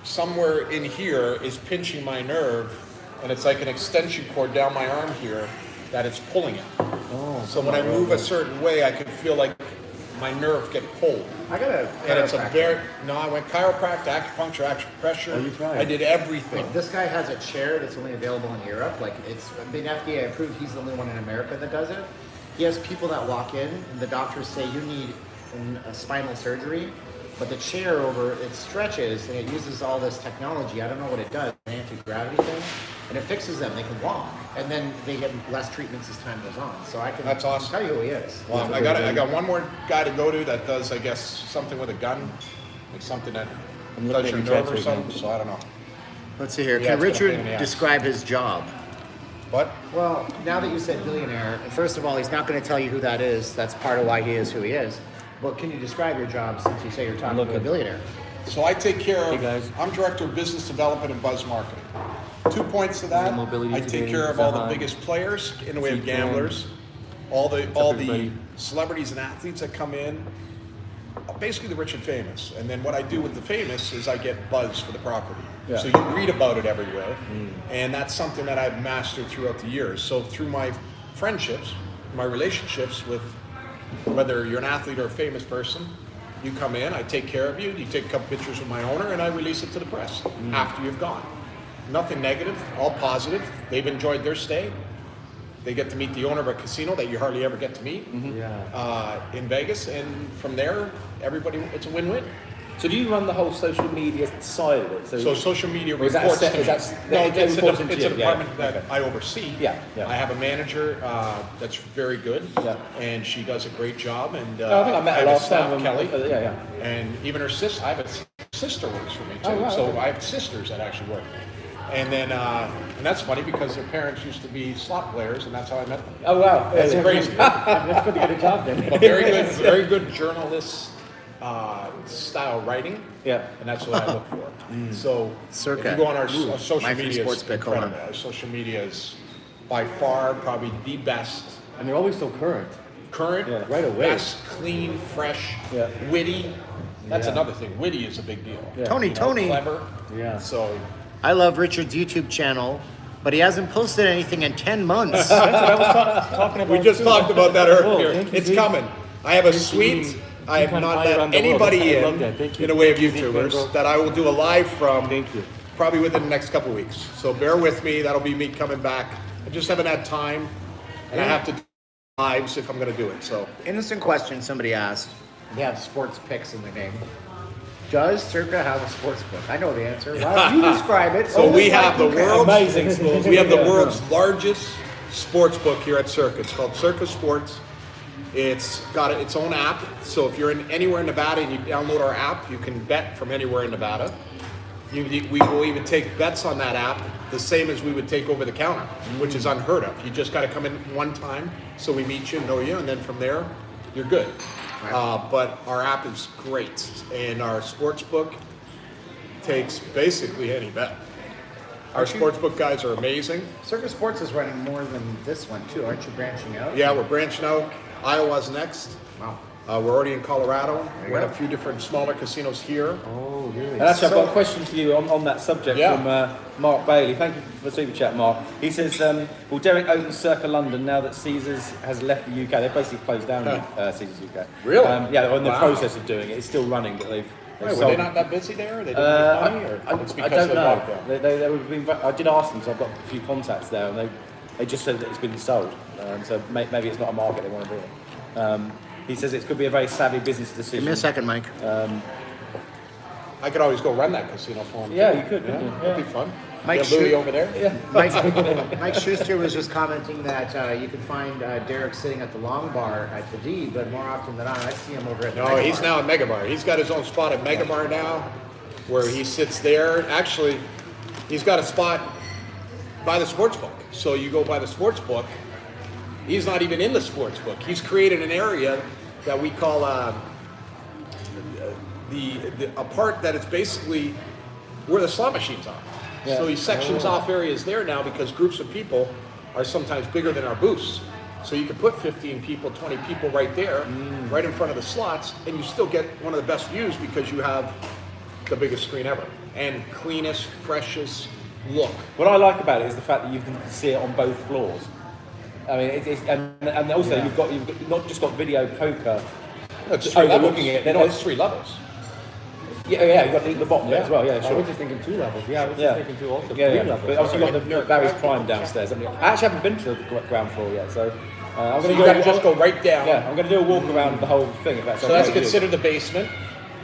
somewhere in here is pinching my nerve, and it's like an extension cord down my arm here that it's pulling it. Oh, So when I move a certain way, I can feel like my nerve get pulled. I got a And it's a chiropractor. very, no, I went chiropractic, acupuncture, acupressure. Oh, you tried. I did everything. This guy has a chair that's only available in Europe. Like it's been FDA approved. He's the only one in America that does it. He has people that walk in and the doctors say you need a spinal surgery, but the chair it stretches and it uses all this technology. I don't know what it does, an anti-gravity thing, and it fixes them. They can walk, and then they get less treatments as time goes on. So I can That's awesome. tell you who he is. Well, I got one more guy to go to that does, I guess, something with a gun, like something that I'm looking does your at your nerve or chats right now. something. So I don't know. Let's see here. Yeah, Can it's been a pain in Richard the ass. describe his job? But Well, now that you said billionaire, first of all, he's not going to tell you who that is. That's part of why he is who he is. But can you describe your job since you say you're talking to a looking. billionaire? so I take care Hey, of. guys. I'm director of business development and buzz marketing. 2 points to that. Mobility I take today, care of all the Zahan. biggest players in the way of Seat gamblers. all the everybody? celebrities and athletes that come in, basically the rich and famous. And then what I do with the famous is I get buzz for the property. Yeah. So you read about it everywhere, and that's something that I've mastered throughout the years. So through my friendships, my relationships with, whether you're an athlete or a famous person, you come in, I take care of you, you take a couple pictures with my owner, and I release it to the press after you've gone. Nothing negative, all positive. They've enjoyed their stay. They get to meet the owner of a casino that you hardly ever get to meet in Vegas, and from there, everybody, it's a win-win. So do you run the whole social media side of it? So social media Or is that reports set- to is me. that- No, they it's report into a you, yeah, department that okay. I oversee. Yeah, yeah. I have a manager that's very good, Yeah. and she does a great job. And I think I met her have a last staff, time. Kelly. Yeah. And even her sister, I have a sister works for me too. Oh, wow, So okay. I have sisters that actually work. And then, and that's funny because their parents used to be slot players, and that's how I met them. Oh wow. It's crazy. That's good to get a job then. But very good journalist style writing. Yeah. And that's what I look for. So Circa. if you go on our social My free media, sports is pick, hold on. incredible. Our social media is by far probably the best. And they're always so current. Current, Yeah. Right away. best, clean, fresh, Yeah. witty. That's Yeah. another thing. Witty is a big deal. Yeah. Tony. Clever. Yeah. So I love Richard's YouTube channel, but he hasn't posted anything in 10 months. That's what I was talking about. we just too. talked about that earlier. thank you, It's Steve. coming. I have a Thank you. suite. I have kind of not fly let around the world. anybody I love that. in Thank you. in a way of Thank you, YouTubers Campbell. that I will do a live from. Thank you. Probably within the next couple weeks. So bear with me. That'll be me coming back. I just haven't had time, and I have to do lives if I'm going to do it. So Innocent question somebody asked. They have sports picks in the name. Does Circa have a sports book? I know the answer. Why don't you describe it? So we have the world's Amazing sports. We have the Yeah. world's largest sports book here at Circa. It's called Circa Sports. It's got its own app. So if you're in anywhere in Nevada and you download our app, you can bet from anywhere in Nevada. We will even take bets on that app the same as we would take over the counter, which is unheard of. You just got to come in one time, so we meet you, know you, and then from there, you're good. But our app is great, and our sports book takes basically any bet. Our sports book guys are amazing. Circa Sports is running more than this one too. Aren't you branching out? Yeah, we're branching out. Iowa's next. Wow. We're already in Colorado. you We're in go. a few different smaller casinos here. Oh, really? And actually, I've got a question for you on that subject Yeah. from Mark Bailey. Thank you for the super chat, Mark. He says, will Derek open Circa London now that Caesars has left the UK? They've basically closed down Caesars UK. Really? Yeah, they're in the Wow. process of doing it. It's still running, but they've Wait, were sold. they not that busy there? Or they didn't make money, or it's I because don't of the know. lockdown? They would have been, I did ask them, so I've got a few contacts there, and they just said that it's been sold. So maybe it's not a market they want to be in. He says it could be a very savvy business decision. Give me a second, Mike. I could always go run that casino for them. Yeah, too. you could. Yeah, Yeah. that'd be fun. Mike Get Louis Schu- over there. Yeah. Mike Schuster was just commenting that you can find Derek sitting at the long bar at the D, but more often than not, I see him over at the No, Mega he's Bar. now at Mega Bar. He's got his own spot at Mega Bar now, where he sits there. Actually, he's got a spot by the sports book. So you go by the sports book. He's not even in the sports book. He's created an area that we call a part that is basically where the slot machines are. Yeah. So he sections off areas there now because groups of people are sometimes bigger than our booths. So you can put 15 people, 20 people right there, right in front of the slots, and you still get one of the best views because you have the biggest screen ever and cleanest, freshest look. What I like about it is the fact that you can see it on both floors. I mean, and also you've got not just got video poker. It's overlooking it. No, it's 3 levels. Yeah, you've got the bottom bit as well. Yeah, I sure. was just thinking 2 levels. Yeah, I was Yeah. just thinking 2 also. Yeah, 3 yeah. levels. But obviously you've got the Barry's Prime downstairs. haven't you? I actually haven't been to the ground floor yet, so I'm So going you got to just go right down. Yeah, I'm going to do a walk around the whole thing. If that's So okay that's with you. considered the basement,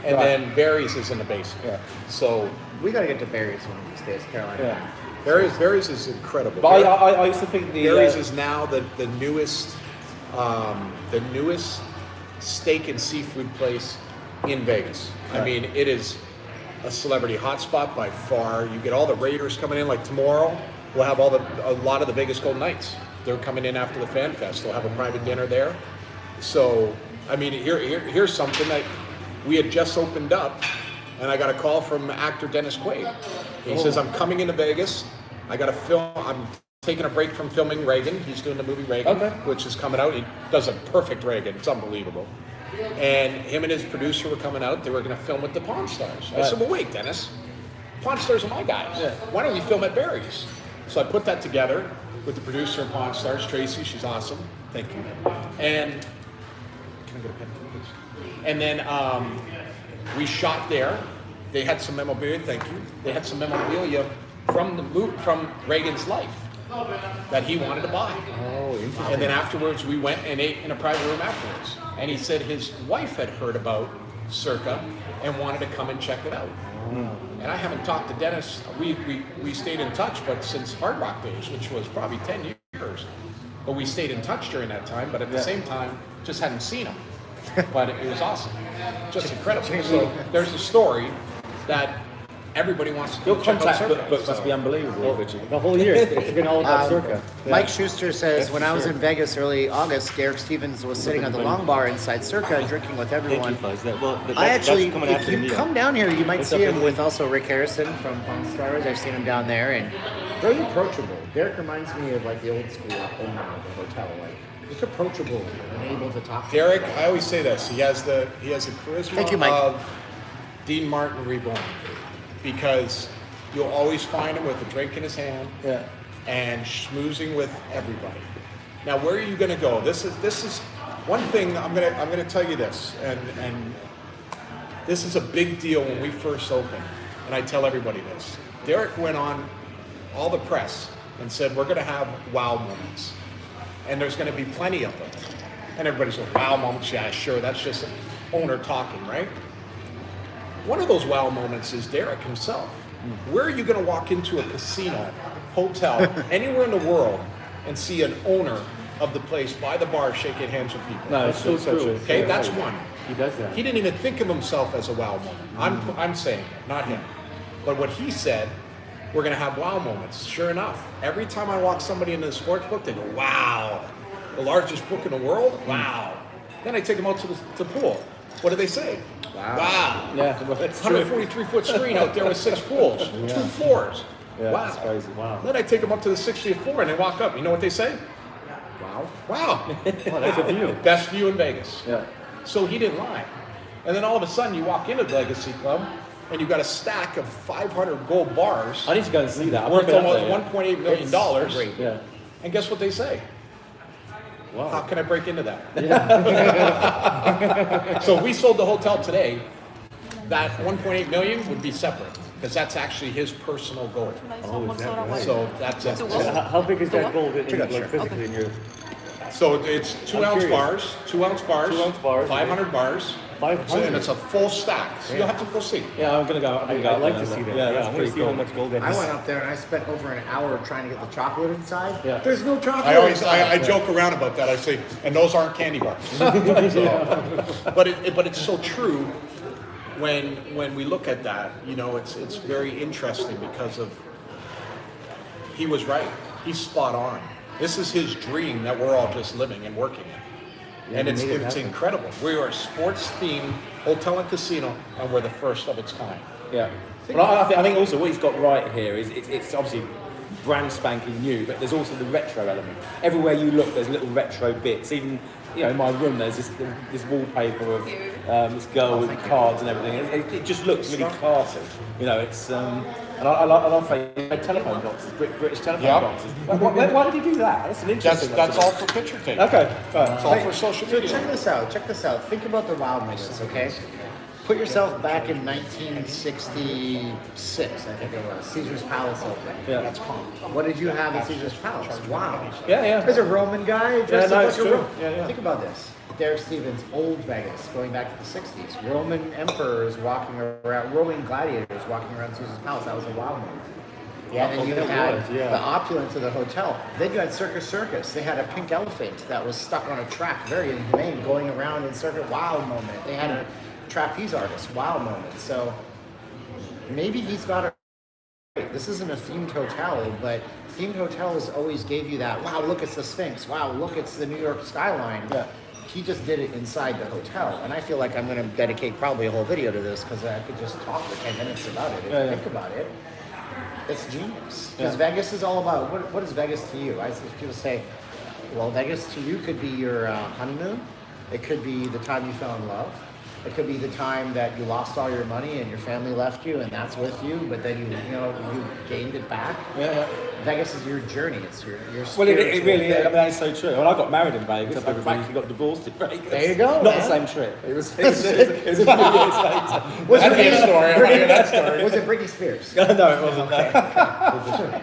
and Right. then Barry's is in the basement. Yeah. So We got to get to Barry's one of these days, Carolina. Yeah. Barry's is incredible. But I used to think the Barry's is now the newest steak and seafood place in Vegas. I Right. mean, it is a celebrity hotspot by far. You get all the Raiders coming in. Like tomorrow, we'll have a lot of the Vegas Golden Knights. They're coming in after the Fan Fest. They'll have a private dinner there. So, I mean, here's something that we had just opened up, and I got a call from actor Dennis Quaid. He says, "I'm coming into Vegas. I got to film. I'm taking a break from filming Reagan. He's doing the movie Reagan, which is coming out. He does a perfect Reagan. It's unbelievable. And him and his producer were coming out. They were going to film with the Pawn Stars. I said, well, wait, Dennis. Pawn Stars are my guys. Yeah. Why don't we film at Barry's? So I put that together with the producer of Pawn Stars, Tracy. She's awesome. Thank you. And can I get a pen, please? And then we shot there. They had some memorabilia. Thank you. They had some memorabilia from Reagan's life that he wanted to buy. Oh, interesting. And then afterwards, we went and ate in a private room afterwards. And he said his wife had heard about Circa and wanted to come and check it out. And I haven't talked to Dennis. We stayed in touch, but since Hard Rock days, which was probably 10 years. But we stayed in touch during that time, but at the same time, just hadn't seen him. But it was awesome. Just incredible. So there's a story that everybody wants to Your check out contact Circa. book must be unbelievable, Richie. The whole year, it's been all about Circa. Mike Schuster says, when I was in Vegas early August, Derek Stevens was sitting on the long bar inside Circa drinking with everyone. Thank you, Fuzz. I actually, that's coming if after you the meal. come down here, you might What's see up, him Emily? with also Rick Harrison from Pawn Stars. I've seen him down there, and very approachable. Derek reminds me of like the old school owner of the hotel, like just approachable and able to talk to Derek, people. I always say this. He has the charisma Thank you, Mike. of Dean Martin reborn, because you'll always find him with a drink in his hand and schmoozing with everybody. Now, where are you going to go? This is one thing. I'm gonna tell you this, and this is a big deal when we first opened, and I tell everybody this. Derek went on all the press and said we're going to have wow moments, and there's going to be plenty of them. And everybody's like, wow moments, yeah, sure, that's just an owner talking, right? One of those wow moments is Derek himself. Where are you going to walk into a casino, hotel, anywhere in the world, and see an owner of the place by the bar shaking hands with people? No, it's so true. Okay, that's one. He does that. He didn't even think of himself as a wow moment. I'm saying it, not him. But what he said, we're going to have wow moments. Sure enough, every time I walk somebody into the sportsbook, they go, wow, the largest book in the world? Wow. Then I take them out to the pool. What do they say? Wow. Yeah, well, that's true. 143-foot screen out there with 6 pools, 2 floors. Yeah, Wow. that's crazy. Wow. Then I take them up to the 60th floor and they walk up. You know what they say? Wow. Wow. Oh, that's a view. Best view in Vegas. Yeah. So he didn't lie. And then all of a sudden you walk into the Legacy Club and you've got a stack of 500 gold bars I need to go and see that. I've worth been up almost there. $1.8 million. great. Yeah. And guess what they say? Wow. How can I break into that? So if we sold the hotel today, that 1.8 million would be separate, because that's actually his personal goal. Oh, is that right? So that's it. How big is that gold in, Sure. like, physically in your... So it's 2 ounce curious. bars, 2 ounce bars, 2 ounce bars, 500 bars, 500? and it's a full stack. So you'll have to go see. Yeah, I'm gonna go. I'd go like there. to see that. Yeah, that's I want pretty to see cool. how much gold that I is. went up there and I spent over an hour trying to get the chocolate inside. Yeah. There's no chocolate I inside. joke around about that. I say, and those aren't candy bars. So, but it's so true. When we look at that, you know, it's very interesting because of he was right. He's spot on. This is his dream that we're all just living and working in. Yeah, And he it's made it happen. incredible. We are a sports themed hotel and casino, and we're the first of its kind. Yeah. But I think also what he's got right here is it's obviously brand spanking new, but there's also the retro element. Everywhere you look, there's little retro bits. Even in my room, there's this wallpaper of this girl with cards and everything. It just looks really classy. You know, it's and I love telephone boxes, British telephone Yeah. boxes. Why did he do that? That's an interesting. That's all for picture taking. Okay. Right. It's all for social media. Check this out. Check this out. Think about the wow moments, okay? Put yourself back in 1966, I think it was. Caesar's Palace open. Yeah. That's calm. What did you have at Caesar's Palace? Wow. Yeah. There's a Roman guy dressed no, up it's like a true. Roman. Yeah. Think about this. Derek Stevens, old Vegas, going back to the 60s. Roman emperors walking around, Roman gladiators walking around Caesar's Palace. That was a wow moment. Yeah, and then you that had was, yeah. the opulence of the hotel. Then you had Circus. They had a pink elephant that was stuck on a track, very inhumane, going around in circuit. Wow moment. They had a trapeze artist. Wow moment. So maybe he's got a. This isn't a themed hotel, but themed hotels always gave you that. Wow, look, it's the Sphinx. Wow, look, it's the New York skyline. Yeah. He just did it inside the hotel, and I feel like I'm going to dedicate probably a whole video to this because I could just talk for 10 minutes about it if you think about it. It's genius. Because Vegas is all about, what is Vegas to you? I see people say, well, Vegas to you could be your honeymoon. It could be the time you fell in love. It could be the time that you lost all your money and your family left you, and that's with you. But then you gained it back. Yeah. Vegas is your journey. It's your Well, it really spiritual is. I thing. mean, that's so true. When I got married in Vegas, I practically got divorced in Vegas. There you go, Not man. the same trip. It was a few years later. That'd be a story. I want to hear that story. Was it Britney Spears? No, it wasn't.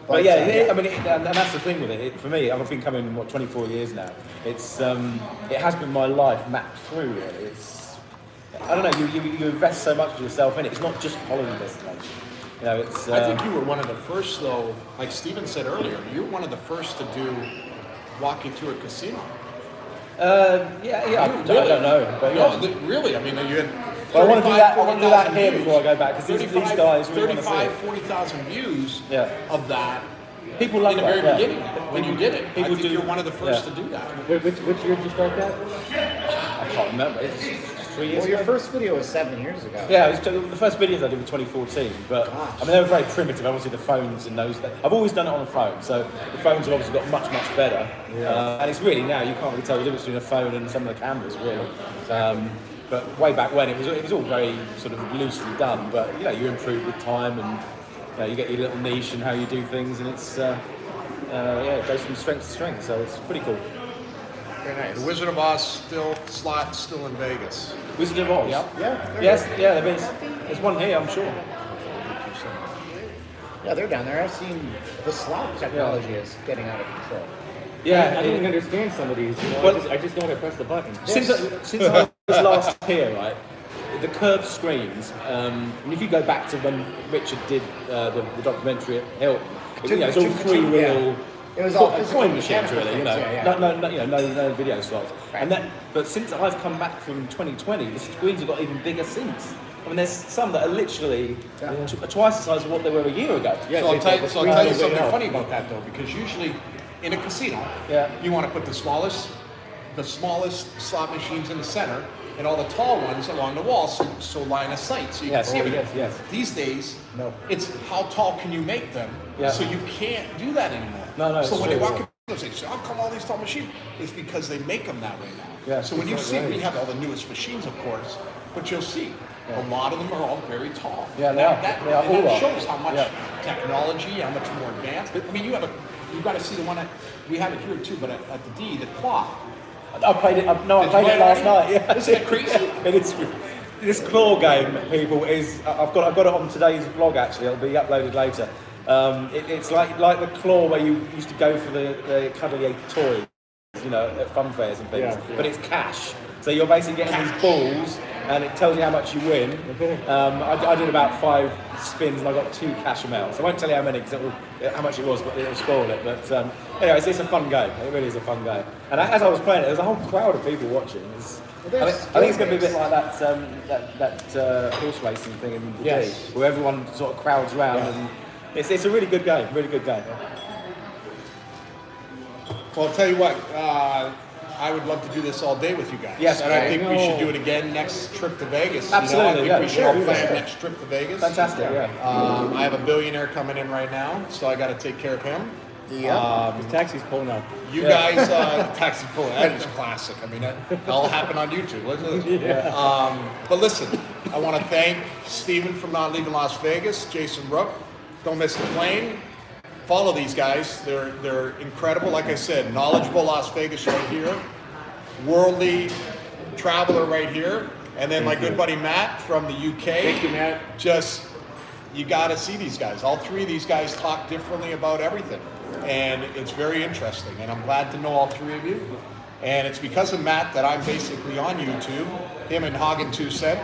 But yeah, I mean, and that's the thing with it. For me, I've been coming 24 years now. It's it has been my life mapped through. Really, it's I don't know. You invest so much of yourself in it. It's not just a holiday destination. You know, it's. I think you were one of the first, though. Like Steven said earlier, you're one of the first to do walking through a casino. Yeah. I don't know, but yeah. No, really. I mean, you had. Well, I want to do that. 40,000 I want to do that here before I go back because these guys really want to see 35, it. 40,000 views of that. People love in the that, very beginning when you did it. I People think do- you're one of the first to do that. Which year did you start that? I can't remember. It's 3 years Well, your ago. first video was 7 years ago. Yeah, it was the first videos I did were 2014, but I mean they were very primitive. Obviously, the phones in those days. I've always done it on a phone, so the phones have obviously got much better. And it's really now you can't really tell the difference between a phone and some of the cameras, really. But way back when it was all very sort of loosely done. But you improve with time, and you get your little niche and how you do things, and it's it goes from strength to strength. So it's pretty cool. Very nice. The Wizard of Oz still in Vegas. Wizard of Oz. Yeah. Yes. Yeah. There's one here, I'm sure. Yeah, they're down there. I've seen the slot technology is getting out of control. Yeah. I don't even understand some of these. Well- I just know how to press the button. Since I was last here, right, the curved screens, and if you go back to when Richard did the documentary at Hilton, it's all three-wheel. It was all physical coin machines, mechanical really. things, No video slots. Right. But since I've come back from 2020, the screens have got even bigger since. I mean, there's some that are literally twice the size of what they were a year ago. Yeah, So I'll tell you screens are something way out. funny about that though, because usually in a casino, Yeah. you want to put the smallest slot machines in the center, and all the tall ones along the wall, so line of sight, so you Yes. can see Oh, everything. yes. These days, No. it's how tall can you make them, Yeah. so you can't do that anymore. No, So it's when they true, walk yeah. in, they say, "So how come all these tall machines?" It's because they make them that way now. Yeah, So when you that's see, right. we have all the newest machines, of course, but you'll see a lot of them are all very tall. Yeah, they Now, are. That, They are and all that are. shows how much Yeah. technology, how much more advanced. I mean, you've got to see the one we have it here too, but at the D, the claw. I played it. I Did you played play it last already? night. Yeah. Isn't it crazy? It is. This claw game, people, is I've got it on today's vlog. Actually, it'll be uploaded later. It's like the claw where you used to go for the cuddly toys, at fun fairs and things. Yeah. But it's cash. So you're basically getting these balls, and it tells you how much you win. I did about 5 spins, and I got 2 cash amounts. I won't tell you how many, how much it was, but it'll spoil it. But anyway, it's a fun game. It really is a fun game. And as I was playing it, there was a whole crowd of people watching. I think it's going to be a bit like that horse racing thing in the Yes. D, where everyone sort of crowds round, and it's a really good game. Really good game. Well, I'll tell you what, I would love to do this all day with you guys. Yes, and I I think we know. should do it again next trip to Vegas. Absolutely, I think yeah. we should all Yeah, plan yeah. next trip to Vegas. Fantastic. Yeah. I have a billionaire coming in right now, so I got to take care of him. Yeah. The taxi's pulling up. You guys, taxi pull, that is classic. I mean, that all happened on YouTube. But listen, I want to thank Steven from Not Leaving Las Vegas, Jason Rupp. Don't miss the plane. Follow these guys. They're incredible. Like I said, knowledgeable Las Vegas right here, worldly traveler right here, and then my good buddy Matt from the UK. Thank you, Matt. You got to see these guys. All 3 of these guys talk differently about everything, and it's very interesting. And I'm glad to know all 3 of you. And it's because of Matt that I'm basically on YouTube. Him and Hagen 2 Cent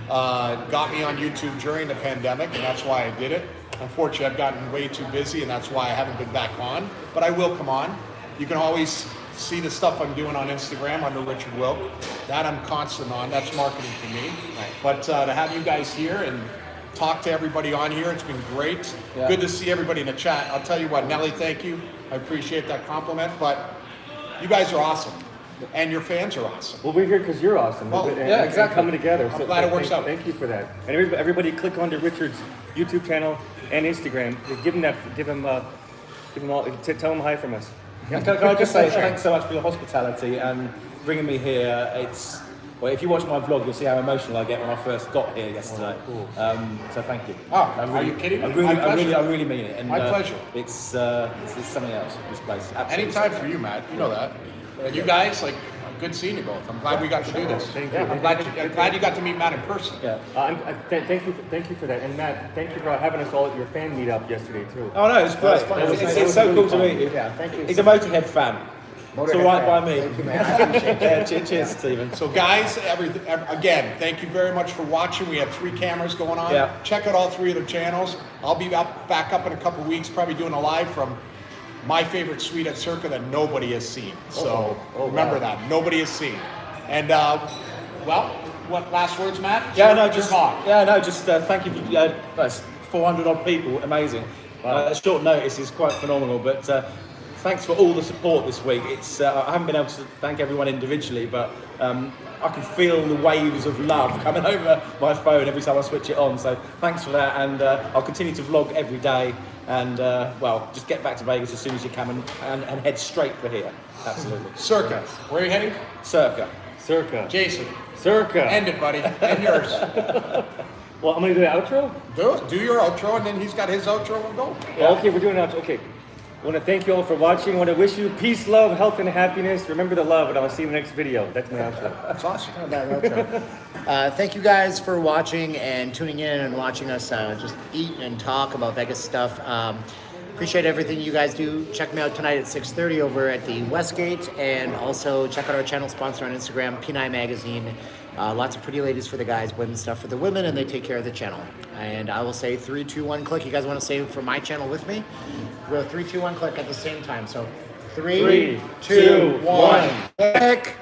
got me on YouTube during the pandemic, and that's why I did it. Unfortunately, I've gotten way too busy, and that's why I haven't been back on. But I will come on. You can always see the stuff I'm doing on Instagram under Richard Wilk. That I'm constant on. That's marketing for me. But to have you guys here and talk to everybody on here, it's been great. Yeah. Good to see everybody in the chat. I'll tell you what, Nelly, thank you. I appreciate that compliment. But you guys are awesome. and your fans are awesome. Well, we're here because you're awesome. Well, and, yeah, and exactly. coming together. I'm glad it works out. Thank you for that. And everybody click onto Richard's YouTube channel and Instagram. Give him all, tell him hi from us. Can I just say thanks so much for your hospitality and bringing me here. It's well, if you watch my vlog, you'll see how emotional I get when I first got here yesterday. cool. So thank you. Oh, are you kidding me? I really mean it. And, My pleasure. It's something else. This place. Absolutely. Anytime for you, Matt. You know that. And you guys, like, good seeing you both. I'm glad we got to do this. Thank you. I'm glad you got to meet Matt in person. Yeah. Thank you for that. And Matt, thank you for having us all at your fan meetup yesterday too. Oh no, it's great. fun. It's so cool to meet you. Yeah, thank you. He's a Motorhead fan. It's all right by me. Thank you, man. I appreciate that. Yeah, cheers, Stephen. So guys, again, thank you very much for watching. We have 3 cameras going on. Yeah. Check out all 3 of the channels. I'll be back up in a couple weeks, probably doing a live from my favorite suite at Circa that nobody has seen. So remember that. Nobody has seen. And, well, what last words, Matt? Yeah, Sure, no, just talk. thank you. That's 400 odd people, amazing. Short notice is quite phenomenal, but thanks for all the support this week. It's I haven't been able to thank everyone individually, but I can feel the waves of love coming over my phone every time I switch it on. So thanks for that, and I'll continue to vlog every day. And well, just get back to Vegas as soon as you can and head straight for here. Absolutely. Circa. Where are you heading? Circa. Jason. Circa. End it, buddy. And yours. Well, I'm gonna do the outro. Do your outro, and then he's got his outro. We'll go. Yeah. Okay, we're doing an outro. Okay. I want to thank you all for watching. I want to wish you peace, love, health, and happiness. Remember to love, and I'll see you in the next video. That's my outro. That's awesome. Thank you guys for watching and tuning in and watching us just eat and talk about Vegas stuff. Appreciate everything you guys do. Check me out tonight at 6:30 over at the Westgate, and also check out our channel sponsor on Instagram, P9 Magazine. Lots of pretty ladies for the guys, women stuff for the women, and they take care of the channel. And I will say 3, 2, 1, click. You guys want to say for my channel with me? We'll go 3, 2, 1, click at the same time. So 3, 2, 1, click.